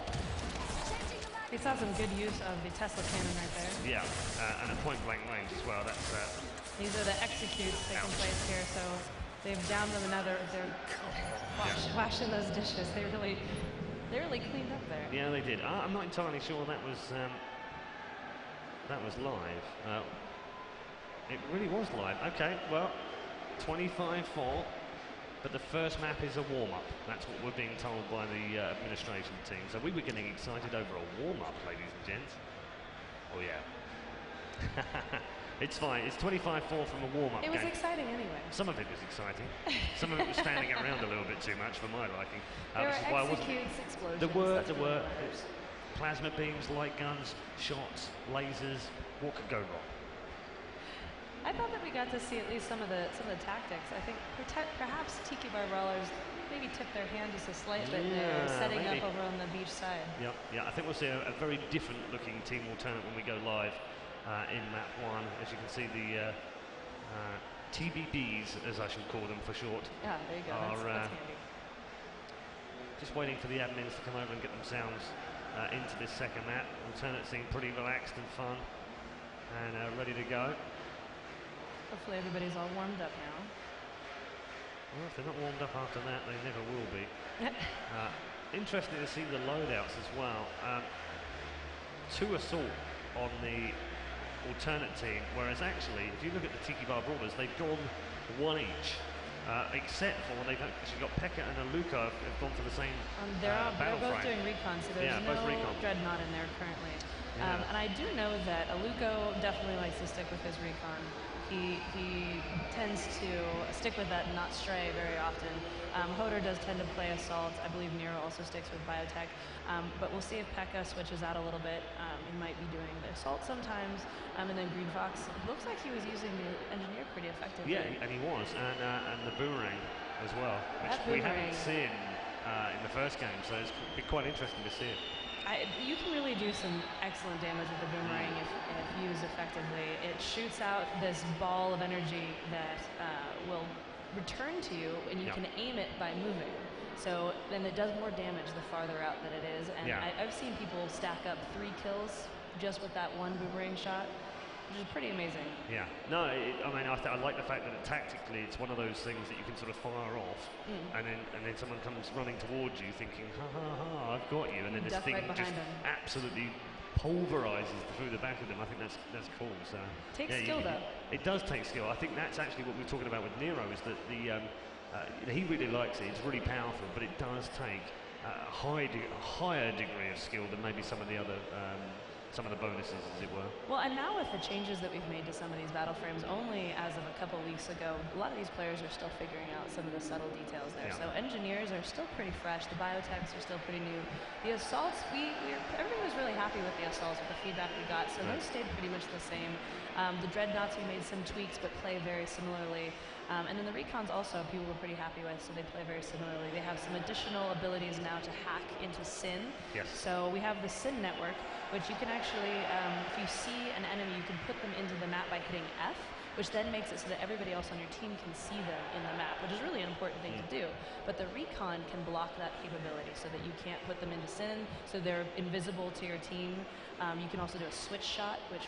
We saw some good use of the Tesla cannon right there. Yeah, and a point-blank range as well. That's these are the executes taking place here, so they've downed them another. They're washing those dishes. They really cleaned up there. Yeah, they did. I'm not entirely sure that was live. It really was live. Okay, well, 25-4, but the first map is a warm-up. That's what we're being told by the administration team. So we were getting excited over a warm-up, ladies and gents. Oh yeah. It's fine. It's 25-4 from a warm-up game. It was exciting anyway. Some of it was exciting. Some of it was standing around a little bit too much for my liking. There were executes, explosions. There were plasma beams, light guns, shots, lasers. What could go wrong? I thought that we got to see at least some of the tactics. I think perhaps Tiki Bar Brawlers maybe tipped their hand just a slight bit there, setting up over on the beach side. Yeah. I think we'll see a very different looking team alternate when we go live in map 1. As you can see, the TBBs, as I should call them for short. Yeah, there you go. That's handy. Just waiting for the admins to come over and get themselves into this second map. Alternate seem pretty relaxed and fun and ready to go. Hopefully everybody's all warmed up now. Well, if they're not warmed up after that, they never will be. Interesting to see the loadouts as well. 2 assault on the alternate team, whereas actually, if you look at the Tiki Bar Brawlers, they've gone 1 each, except for they've actually got Pekka and Aluka have gone for the same they're battle both frame. doing recon, so there's no Dreadnought in there currently. And I do know that Aluko definitely likes to stick with his recon. He tends to stick with that and not stray very often. Hodor does tend to play assault. I believe Nero also sticks with biotech. But we'll see if Pekka switches out a little bit. He might be doing the assault sometimes. And then Green Fox, it looks like he was using the engineer pretty effectively. Yeah, and he was. And the boomerang as well, which we haven't seen in the first game. So it's be quite interesting to see it. You can really do some excellent damage with the boomerang if used effectively. It shoots out this ball of energy that will return to you, and you can aim it by moving. So then it does more damage the farther out that it is. And I've seen people stack up 3 kills just with that one boomerang shot, which is pretty amazing. Yeah. No, I like the fact that tactically it's one of those things that you can sort of fire off, and then someone comes running towards you thinking, ha, I've got you, and then this thing just absolutely pulverizes through the back of them. I think that's cool. So takes skill though. It does take skill. I think that's actually what we're talking about with Nero, is that he really likes it. It's really powerful, but it does take a higher degree of skill than maybe some of the other some of the bonuses, as it were. Well, and now with the changes that we've made to some of these battle frames, only as of a couple weeks ago, a lot of these players are still figuring out some of the subtle details there. So engineers are still pretty fresh. The biotechs are still pretty new. The assaults, everybody was really happy with the assaults, with the feedback we got. So those stayed pretty much the same. The dreadnoughts, we made some tweaks, but play very similarly. And then the recons also, people were pretty happy with, so they play very similarly. They have some additional abilities now to hack into Sin. So we have the Sin network, which you can actually, if you see an enemy, you can put them into the map by hitting F, which then makes it so that everybody else on your team can see them in the map, which is really an important thing to do. But the recon can block that capability so that you can't put them into Sin, so they're invisible to your team. You can also do a switch shot, which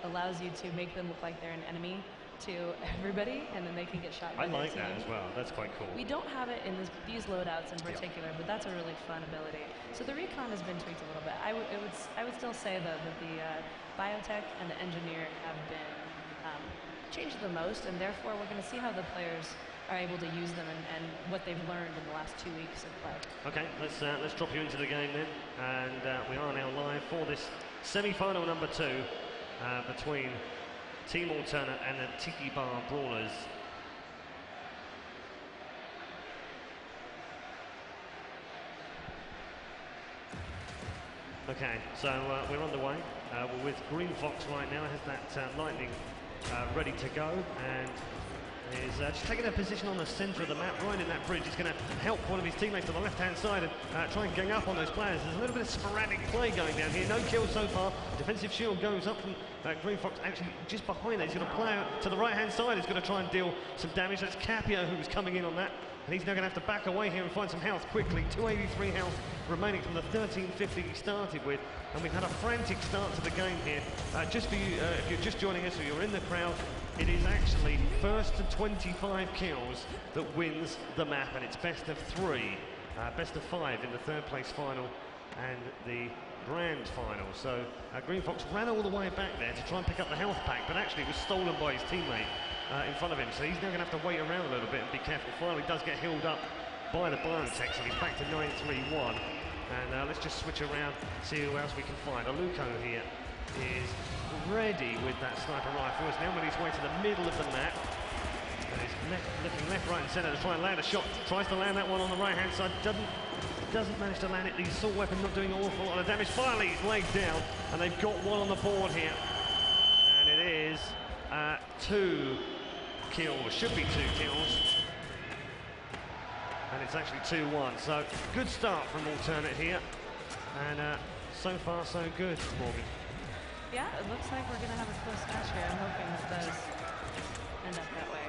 allows you to make them look like they're an enemy to everybody, and then they can get shot by I like that as well. That's quite cool. We don't have it in these loadouts in particular, but that's a really fun ability. So the recon has been tweaked a little bit. I would still say though that the biotech and the engineer have been changed the most, and therefore we're going to see how the players are able to use them and what they've learned in the last 2 weeks of play. Okay, let's drop you into the game then, and we are now live for this semi-final number 2 between Team Alternate and the Tiki Bar Brawlers. Okay, so we're on the way. We're with Green Fox right now. Has that lightning ready to go, and is just taking a position on the centre of the map, right in that bridge. He's going to help one of his teammates on the left-hand side and try and gang up on those players. There's a little bit of sporadic play going down here. No kills so far. Defensive shield goes up from Green Fox, actually just behind it. He's going to play out to the right-hand side. He's going to try and deal some damage. That's Capio who's coming in on that. And he's now going to have to back away here and find some health quickly. 283 health remaining from the 1350 he started with. And we've had a frantic start to the game here. Just for you, if you're just joining us or you're in the crowd, it is actually first to 25 kills that wins the map, and it's best of 3, best of 5 in the third place final and the grand final. So Green Fox ran all the way back there to try and pick up the health pack, but actually it was stolen by his teammate. in front of him. So he's now going to have to wait around a little bit and be careful. Finally does get healed up by the biotech, so he's back to 9-3-1. And let's just switch around, see who else we can find. Aluko here is ready with that sniper rifle. He's now on his way to the middle of the map. And he's looking left, right and centre to try and land a shot. Tries to land that one on the right hand side. Doesn't manage to land it. The assault weapon not doing an awful lot of damage. Finally he's laid down and they've got one on the board here. And it is 2 kills. Should be 2 kills. And it's actually 2-1. So good start from Alternate here. And so far so good, Morgan. Yeah, it looks like we're going to have a close match here. I'm hoping it does end up that way.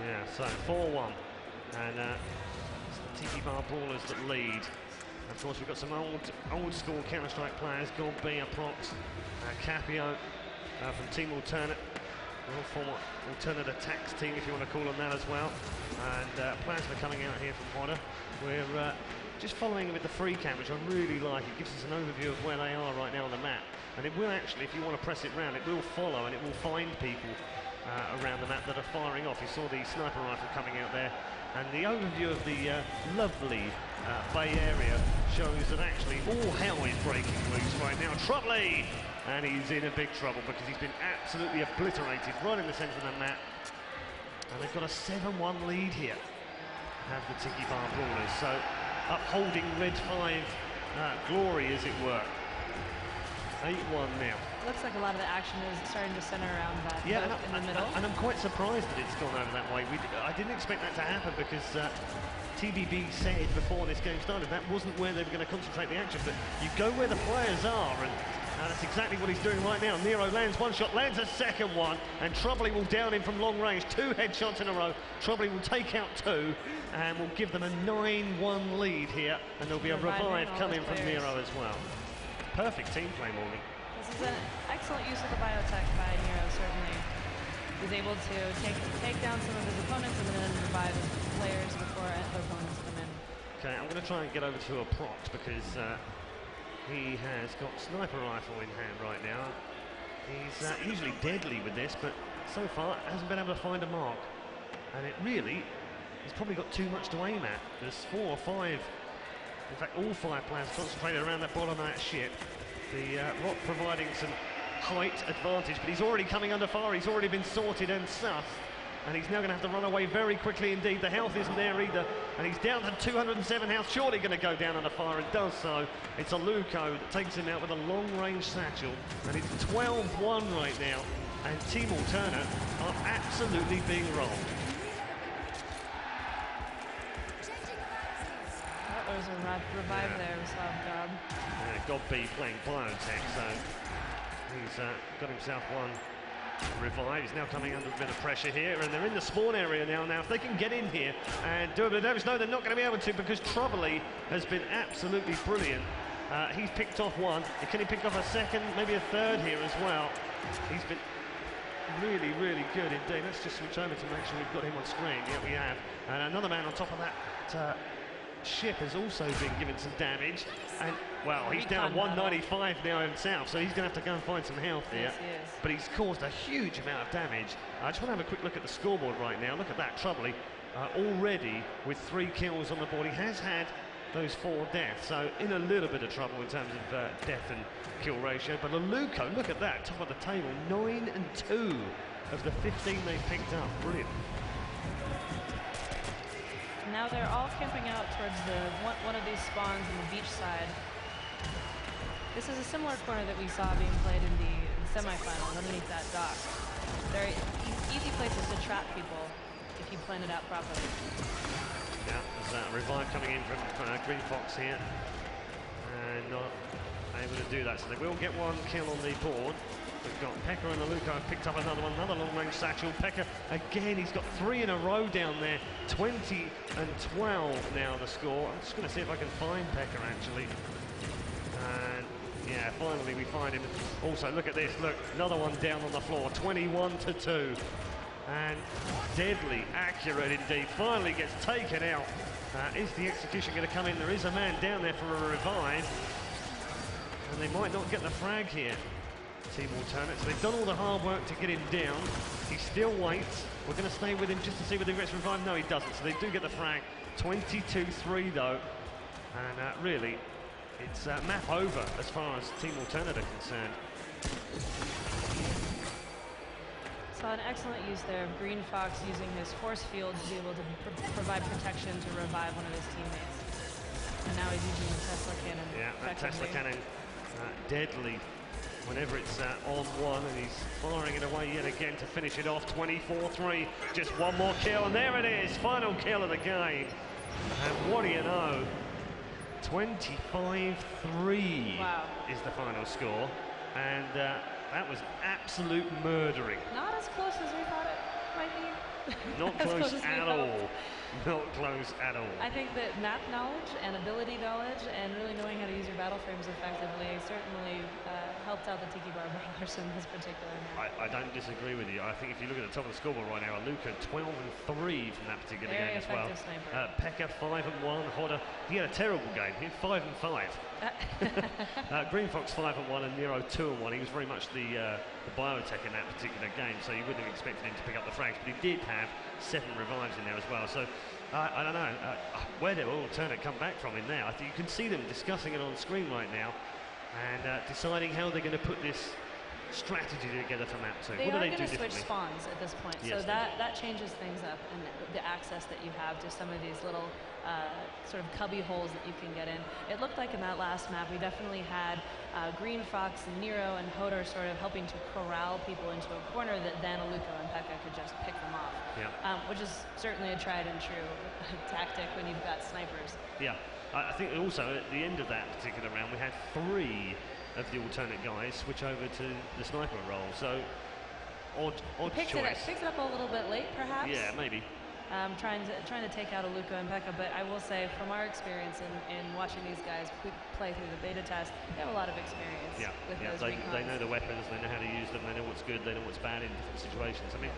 Yeah, so 4-1. And Tiki Bar Brawlers that lead. Of course, we've got some old school Counter-Strike players, Gold B, Prox, Capio from Team Alternate. Former Alternate Attacks team, if you want to call them that as well. And players that are coming out here from Hodder. We're just following with the free cam, which I really like. It gives us an overview of where they are right now on the map. And it will actually, if you want to press it round, it will follow and it will find people around the map that are firing off. You saw the sniper rifle coming out there. And the overview of the lovely Bay Area shows that actually all hell is breaking loose right now. Troubley! And he's in a big trouble because he's been absolutely obliterated right in the centre of the map. And they've got a 7-1 lead here, have the Tiki Bar Brawlers. So upholding Red 5 glory, as it were. 8-1 now. Looks like a lot of the action is starting to center around that in the middle. And I'm quite surprised that it's gone over that way. I didn't expect that to happen because TBB said before this game started that wasn't where they were going to concentrate the action. But you go where the players are, and that's exactly what he's doing right now. Nero lands one shot, lands a second one, and Troubley will down him from long range. 2 headshots in a row. Troubley will take out 2, and will give them a 9-1 lead here. And there'll be a revive coming from Nero as well. Perfect team play, Morgan. This is an excellent use of the biotech by Nero, certainly. He's able to take down some of his opponents and then revive his players before the opponents come in. Okay, I'm going to try and get over to a Prox because he has got sniper rifle in hand right now. He's usually deadly with this, but so far hasn't been able to find a mark. And it really, he's probably got too much to aim at. There's 4 or 5, in fact all 5 players concentrated around that bottom of that ship. The Rock providing some height advantage, but he's already coming under fire. He's already been sorted and sussed, and he's now going to have to run away very quickly indeed. The health isn't there either, and he's down to 207 health. Surely going to go down under fire, and does so. It's Aluko that takes him out with a long-range satchel, and it's 12-1 right now, and Team Alternate are absolutely being rolled. There's a revive there, we saw Gob. Yeah, Gob B playing biotech, so he's got himself one revive. He's now coming under a bit of pressure here, and they're in the spawn area now. Now, if they can get in here and do a bit of damage, no, they're not going to be able to because Troubley has been absolutely brilliant. He's picked off 1. Can he pick off a second, maybe a third here as well? He's been really, really good indeed. Let's just switch over to make sure we've got him on screen. Yeah, we have. And another man on top of that ship has also been given some damage, and well, he's down 195 now himself, so he's going to have to go and find some health here. Yes, but he's caused a huge amount of damage. I just want to have a quick look at the scoreboard right now. Look at that, Troubley already with 3 kills on the board. He has had those 4 deaths, so in a little bit of trouble in terms of death and kill ratio. But Aluko, look at that, top of the table, 9 and 2 of the 15 they've picked up. Brilliant. Now they're all camping out towards one of these spawns on the beach side. This is a similar corner that we saw being played in the semifinals underneath that dock. They're easy places to trap people if you plan it out properly. Yeah, there's a revive coming in from Green Fox here, and not able to do that. So they will get 1 kill on the board. We've got Pekka and Aluko have picked up another one, another long-range satchel. Pekka, again, he's got 3 in a row down there. 20 and 12 now the score. I'm just going to see if I can find Pekka, actually. And, yeah, finally we find him. Also, look at this. Look, another one down on the floor. 21 to 2. and deadly accurate indeed. Finally gets taken out. Is the execution going to come in? There is a man down there for a revive, and they might not get the frag here. Team Alternates. They've done all the hard work to get him down. He still waits. We're going to stay with him just to see whether he gets revived. No, he doesn't. So they do get the frag. 22-3 though, and really, it's map over as far as Team Alternate are concerned. Saw an excellent use there of Green Fox using his force field to be able to provide protection to revive one of his teammates. And now he's using the Tesla cannon. Yeah, that Tesla cannon, deadly whenever it's on one, and he's firing it away yet again to finish it off. 24-3, just one more kill, and there it is, final kill of the game. And what do you know, 25-3 is the final score, and that was absolute murdering. Not as close as we thought it might be. Not close at all. Not close at all. I think that map knowledge and ability knowledge and really knowing how to use your battle frames effectively certainly helped out the Tiki Bar Brawlers in this particular map. I don't disagree with you. I think if you look at the top of the scoreboard right now, Luca 12-3 from that particular Very game as well. sniper. Pekka 5-1. Hodder, he had a terrible game. He had 5-5. Green Fox 5-1 and Nero 2-1. He was very much the biotech in that particular game, so you wouldn't have expected him to pick up the frags, but he did have 7 revives in there as well. So I don't know where did Alternate come back from in there. I think you can see them discussing it on screen right now and deciding how they're going to put this strategy together for map 2. They what do are they do going to switch differently? spawns at this point, Yes, so that changes things up, and the access that you have to some of these little sort of cubby holes that you can get in. It looked like in that last map we definitely had Green Fox, Nero, and Hodor sort of helping to corral people into a corner that then Aluko and Pekka could just pick them off, which is certainly a tried and true tactic when you've got snipers. Yeah, I think also at the end of that particular round we had 3 of the alternate guys switch over to the sniper role, so odd choice. Picks it up a little bit late, perhaps. Yeah, maybe. Trying to take out Aluko and Pekka, but I will say from our experience in watching these guys play through the beta test, they have a lot of experience with those recons. They know the weapons, they know how to use them, they know what's good, they know what's bad in different situations. I mean,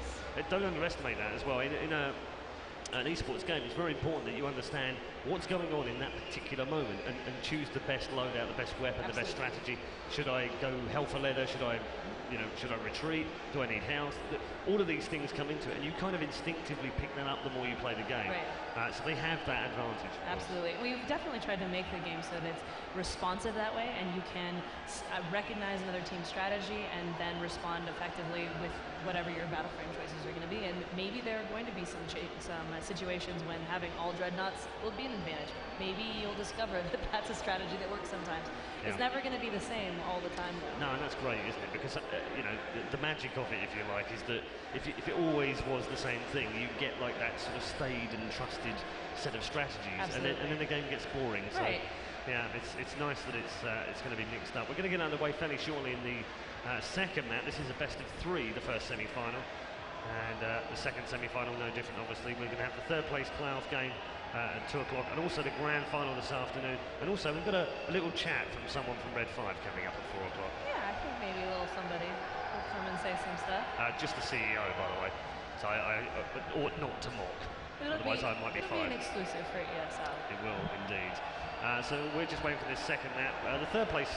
don't underestimate that as well. In an esports game, it's very important that you understand what's going on in that particular moment and choose the best loadout, the best weapon, the best strategy. Should I go hell for leather? Should I retreat? Do I need health? All of these things come into it, and you kind of instinctively pick them up the more you play the game. Right. So they have that advantage. Absolutely. We've definitely tried to make the game so that it's responsive that way, and you can recognize another team's strategy and then respond effectively with whatever your battle frame choices are going to be. And maybe there are going to be some situations when having all dreadnoughts will be an advantage. Maybe you'll discover that that's a strategy that works sometimes. It's never going to be the same all the time, though. No, and that's great, isn't it? Because the magic of it, if you like, is that if it always was the same thing, you get like that sort of staid and trusted set of strategies, and then the game gets boring. So, yeah, it's nice that it's going to be mixed up. We're going to get underway fairly shortly in the second map. This is a best of 3, the first semi-final, and the second semi-final no different. Obviously, we're going to have the third place playoff game at 2 o'clock, and also the grand final this afternoon. And also we've got a little chat from someone from Red 5 coming up at 4 o'clock. Yeah, I think maybe a little somebody will come and say some stuff. Just the CEO, by the way. So I ought not to mock. Otherwise I might be fired. It'll be an exclusive for ESL. It will indeed. So we're just waiting for this second map. The third place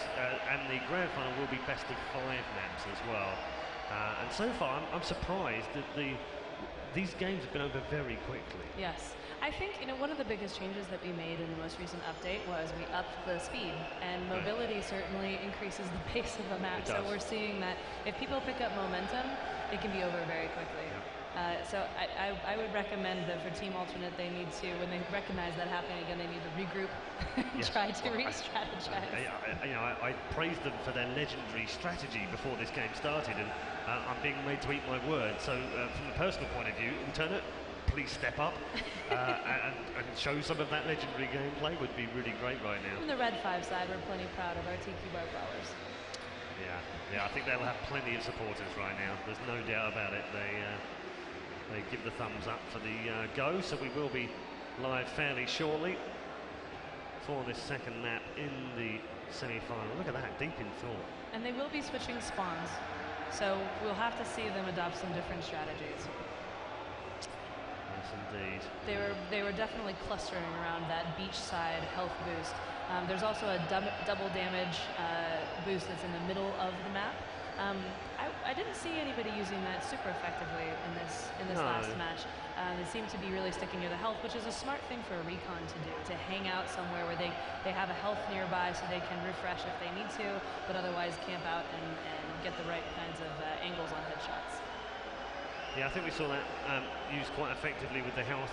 and the grand final will be best of 5 maps as well. And so far I'm surprised that these games have been over very quickly. Yes. I think one of the biggest changes that we made in the most recent update was we upped the speed, and mobility certainly increases the pace of the map. So we're seeing that if people pick up momentum, it can be over very quickly. So I would recommend that for Team Alternate, they need to, when they recognize that happening again, they need to regroup and try to re-strategize. I praised them for their legendary strategy before this game started, and I'm being made to eat my words. So from a personal point of view, Alternate, please step up and show some of that legendary gameplay would be really great right now. From the Red 5 side, we're plenty proud of our Tiki Bar Brawlers. Yeah, I think they'll have plenty of supporters right now. There's no doubt about it. They give the thumbs up for the go, so we will be live fairly shortly for this second map in the semi-final. Look at that, deep in thought. And they will be switching spawns, so we'll have to see them adopt some different strategies. Yes, indeed. They were definitely clustering around that beachside health boost. There's also a double damage boost that's in the middle of the map. I didn't see anybody using that super effectively in this last match. They seem to be really sticking to the health, which is a smart thing for a recon to do, to hang out somewhere where they have a health nearby so they can refresh if they need to, but otherwise camp out and get the right kinds of angles on headshots. Yeah, I think we saw that used quite effectively with the health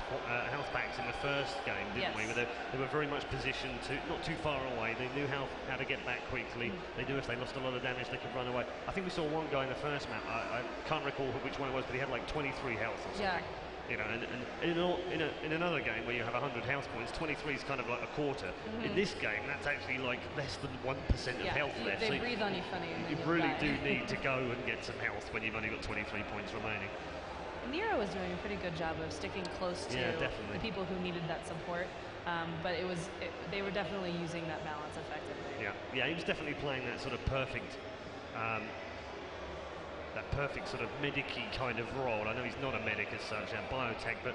packs in the first game, didn't we? Where they were very much positioned to not too far away. They knew how to get back quickly. They knew if they lost a lot of damage, they could run away. I think we saw one guy in the first map. I can't recall which one it was, but he had like 23 health or something. Yeah. You know, and in another game where you have 100 health points, 23 is kind of like a quarter. In this game, that's actually like less than 1% of health left. They breathe on you funny. You really do need to go and get some health when you've only got 23 points remaining. Nero was doing a pretty good job of sticking close to the people who needed that support, but they were definitely using that balance effectively. Yeah, he was definitely playing that sort of perfect sort of medic-y kind of role. I know he's not a medic as such, biotech, but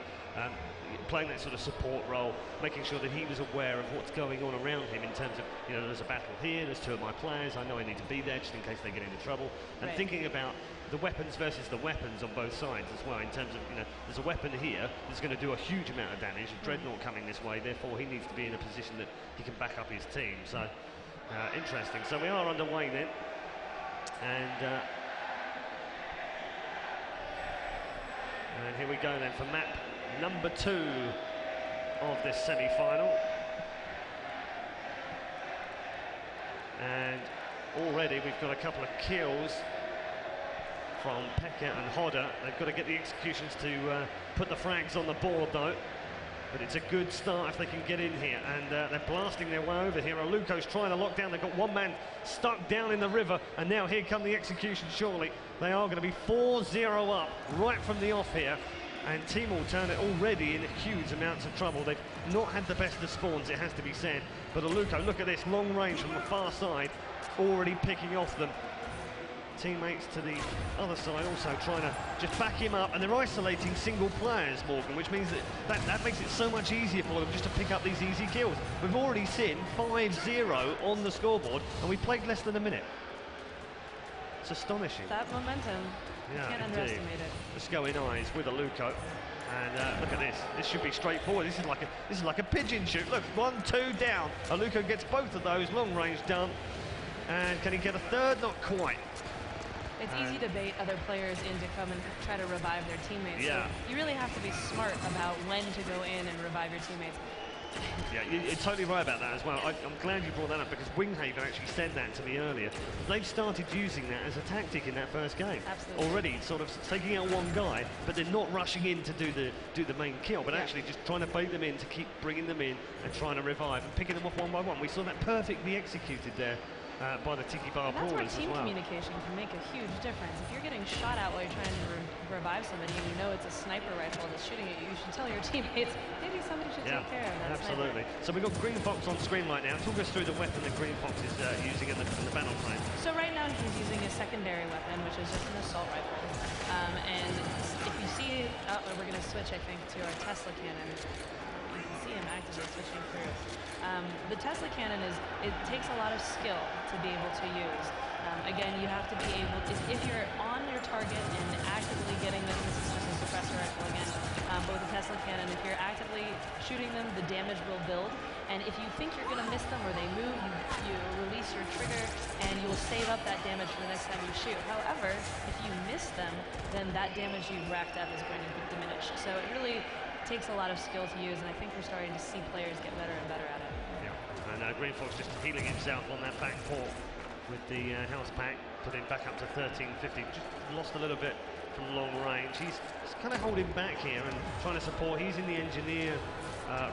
playing that sort of support role, making sure that he was aware of what's going on around him in terms of, there's a battle here, there's two of my players, I know I need to be there just in case they get into trouble, and thinking about the weapons versus the weapons on both sides as well, in terms of, there's a weapon here that's going to do a huge amount of damage, a Dreadnought coming this way, therefore he needs to be in a position that he can back up his team. So, interesting. So we are underway then, and here we go then for map number 2 of this semi-final. And already we've got a couple of kills from Pekka and Hodder. They've got to get the executions to put the frags on the board though. But it's a good start if they can get in here. And they're blasting their way over here. Aluko's trying to lock down. They've got one man stuck down in the river. And now here come the executions, surely. They are going to be 4-0 up right from the off here. And Team Alternate already in huge amounts of trouble. They've not had the best of spawns, it has to be said. But Aluko, look at this, long range from the far side, already picking off them. Teammates to the other side also trying to just back him up, and they're isolating single players, Morgan, which means that makes it so much easier for them just to pick up these easy kills. We've already seen 5-0 on the scoreboard, and we played less than a minute. It's astonishing. That momentum, you can't underestimate it. Let's go in eyes with Aluko. And look at this. This should be straightforward. This is like a pigeon shoot. Look, 1-2 down. Aluko gets both of those, long range done. And can he get a third? Not quite. It's easy to bait other players in to come and try to revive their teammates. Yeah. So you really have to be smart about when to go in and revive your teammates. Yeah, you're totally right about that as well. I'm glad you brought that up, because Winghaven actually said that to me earlier. They've started using that as a tactic in that first game. Absolutely. Already sort of taking out one guy, but they're not rushing in to do the main kill, but actually just trying to bait them in, to keep bringing them in and trying to revive and picking them off one by one. We saw that perfectly executed there. By the Tiki Bar Brawlers as well. That's where team communication can make a huge difference. If you're getting shot at while you're trying to revive somebody and you know it's a sniper rifle that's shooting at you, you should tell your teammates, maybe somebody should take care of that absolutely. sniper. So we've got Green Fox on screen right now. Talk us through the weapon that Green Fox is using in the battle frame. So right now he's using a secondary weapon, which is just an assault rifle. And if you see, we're going to switch, I think, to our Tesla cannon. You can see him actively switching through. The Tesla cannon it takes a lot of skill to be able to use. Again, you have to be able, if you're on your target and actively getting them, this is just a suppressor rifle again, but with the Tesla cannon, if you're actively shooting them, the damage will build. And if you think you're going to miss them or they move, you release your trigger and you'll save up that damage for the next time you shoot. However, if you miss them, then that damage you've racked up is going to diminish. So it really takes a lot of skill to use, and I think we're starting to see players get better and better at it. Yeah, and Green Fox just healing himself on that back port with the house pack, putting back up to 1350. Just lost a little bit from long range. He's kind of holding back here and trying to support. He's in the engineer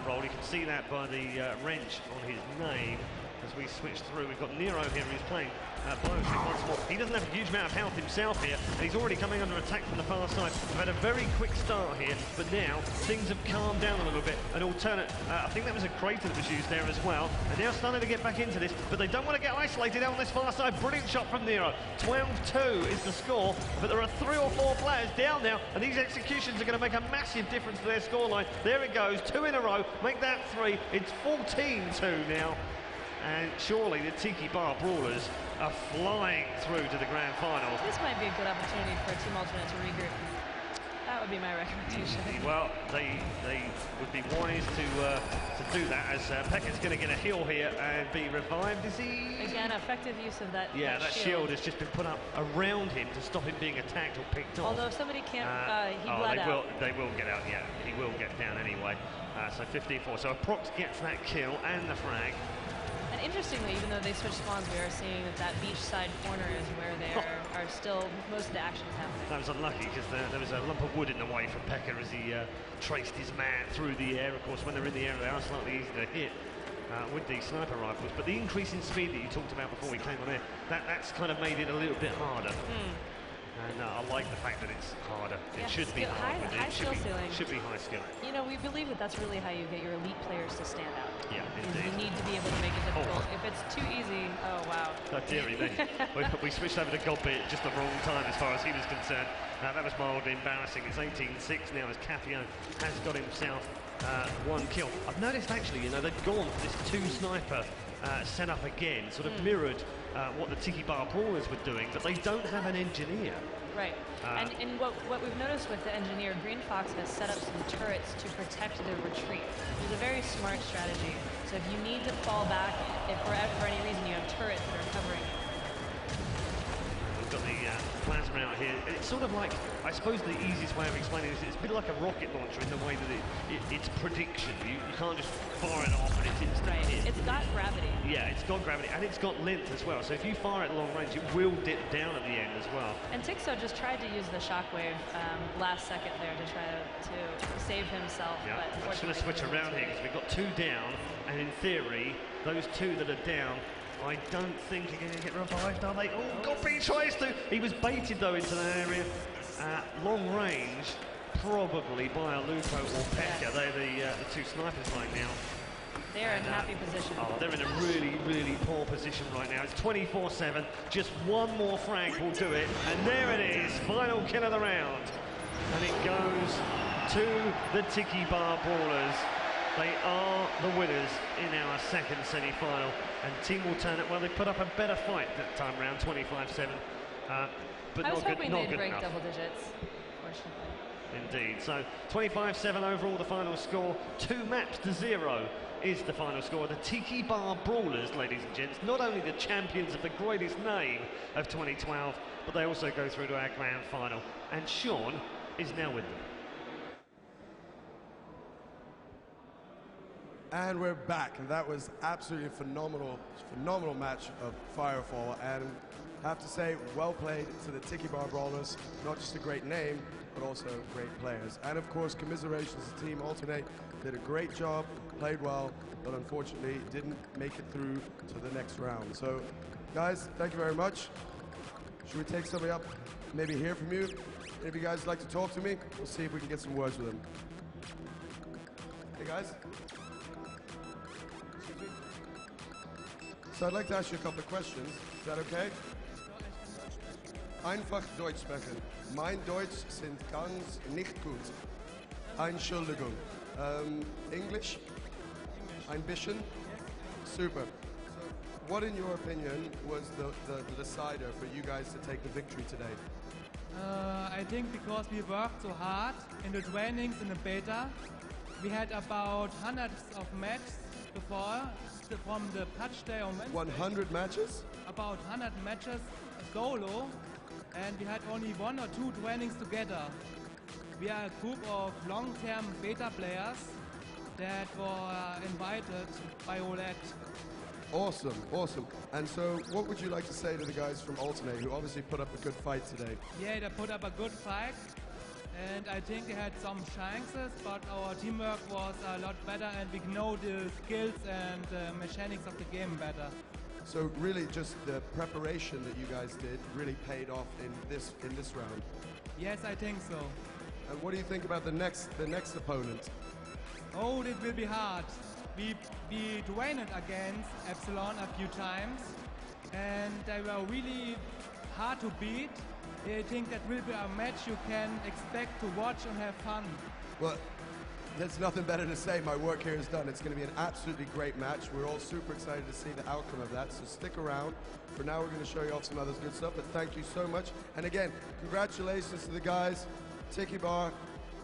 role. You can see that by the wrench on his name. as we switch through. We've got Nero here who's playing Bioshock once more. He doesn't have a huge amount of health himself here, and he's already coming under attack from the far side. We've had a very quick start here, but now things have calmed down a little bit. An alternate, I think that was a crater that was used there as well, and now starting to get back into this, but they don't want to get isolated out on this far side. Brilliant shot from Nero. 12-2 is the score, but there are 3 or 4 players down now, and these executions are going to make a massive difference to their scoreline. There it goes, 2 in a row, make that 3. It's 14-2 now. And surely the Tiki Bar Brawlers are flying through to the grand final. This might be a good opportunity for Team Alternate to regroup. That would be my recommendation. Well, they would be wise to do that, as Pekka's going to get a heal here and be revived. Is he? Again, effective use of that. Yeah, that shield has just been put up around him to stop him being attacked or picked off. Although if somebody can't, he bled out. They will get out. Yeah, he will get down anyway. So 15-4. So Prox gets that kill and the frag. And interestingly, even though they switched spawns, we are seeing that beachside corner is where they are still, most of the action is happening. That was unlucky because there was a lump of wood in the way for Pekka as he traced his man through the air. Of course, when they're in the air, they are slightly easy to hit with these sniper rifles. But the increase in speed that you talked about before we came on air, that's kind of made it a little bit harder. And I like the fact that it's harder. It should be hard, but it should be high skill. You know, we believe that that's really how you get your elite players to stand out. Yeah, indeed. You need to be able to make it difficult. If it's too easy, oh wow. Oh dearie me. we switched over to Godbit at just the wrong time as far as he was concerned. That was mildly embarrassing. It's 18-6 now as Capio has got himself 1 kill. I've noticed actually, you know, they've gone for this 2 sniper setup again, sort of mirrored what the Tiki Bar Brawlers were doing, but they don't have an engineer. Right. And what we've noticed with the engineer, Green Fox has set up some turrets to protect the retreat, which is a very smart strategy. So if you need to fall back, if for any reason you have turrets that are covering you. We've got the plasma out here. It's sort of like, I suppose the easiest way of explaining this, it's a bit like a rocket launcher in the way that it's prediction. You can't just fire it off and it's instant hit. It's got gravity. Yeah, it's got gravity and it's got length as well. So if you fire at long range, it will dip down at the end as well. And Tixo just tried to use the shockwave last second there to try to save himself. Yeah, but I'm just going to switch around here because we've got 2 down, and in theory, those 2 that are down, I don't think are going to get revived, are they? Oh, Godby tries to. He was baited though into that area. Long range, probably by a Lupo or Pekka. They're the 2 snipers right now. They're in happy position. Oh, they're in a really, really poor position right now. It's 24-7. Just 1 more frag will do it. And there it is. Final kill of the round. And it goes to the Tiki Bar Brawlers. They are the winners in our 2nd semi-final. And Team Alternate, well, they put up a better fight that time round, 25-7. But I was hoping they'd break enough. double digits, fortunately. Indeed. So 25-7 overall the final score. 2 maps to 0 is the final score. The Tiki Bar Brawlers, ladies and gents, not only the champions of the greatest name of 2012, but they also go through to our grand final. And Sean is now with them. And we're back, and that was absolutely phenomenal match of Firefall. And I have to say, well played to the Tiki Bar Brawlers. Not just a great name, but also great players. And of course, commiserations to Team Alternate. Did a great job, played well, but unfortunately didn't make it through to the next round. So, guys, thank you very much. Should we take somebody up, maybe hear from you? Any of you guys like to talk to me? We'll see if we can get some words with them. Hey, guys. So I'd like to ask you a couple of questions. Is that okay? Einfach Deutsch sprechen. Mein Deutsch sind ganz nicht gut. Entschuldigung. English? Ein bisschen? Super. So what, in your opinion, was the decider for you guys to take the victory today? I think because we worked so hard in the trainings in the beta. We had about hundreds of matches before, from the patch day on Wednesday. 100 matches? About 100 matches solo, and we had only 1 or 2 trainings together. We are a group of long-term beta players that were invited by OLED. Awesome, awesome. And so what would you like to say to the guys from Alternate who obviously put up a good fight today? Yeah, they put up a good fight, And I think they had some chances, but our teamwork was a lot better and we know the skills and mechanics of the game better. So really just the preparation that you guys did really paid off in this round. Yes, I think so. And what do you think about the next opponent? Oh, it will be hard. We trained against Epsilon a few times and they were really hard to beat. I think that will be a match you can expect to watch and have fun. Well, there's nothing better to say. My work here is done. It's going to be an absolutely great match. We're all super excited to see the outcome of that, so stick around. For now, we're going to show you off some other good stuff, but thank you so much. And again, congratulations to the guys. Tiki Bar,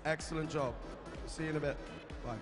excellent job. See you in a bit. Bye.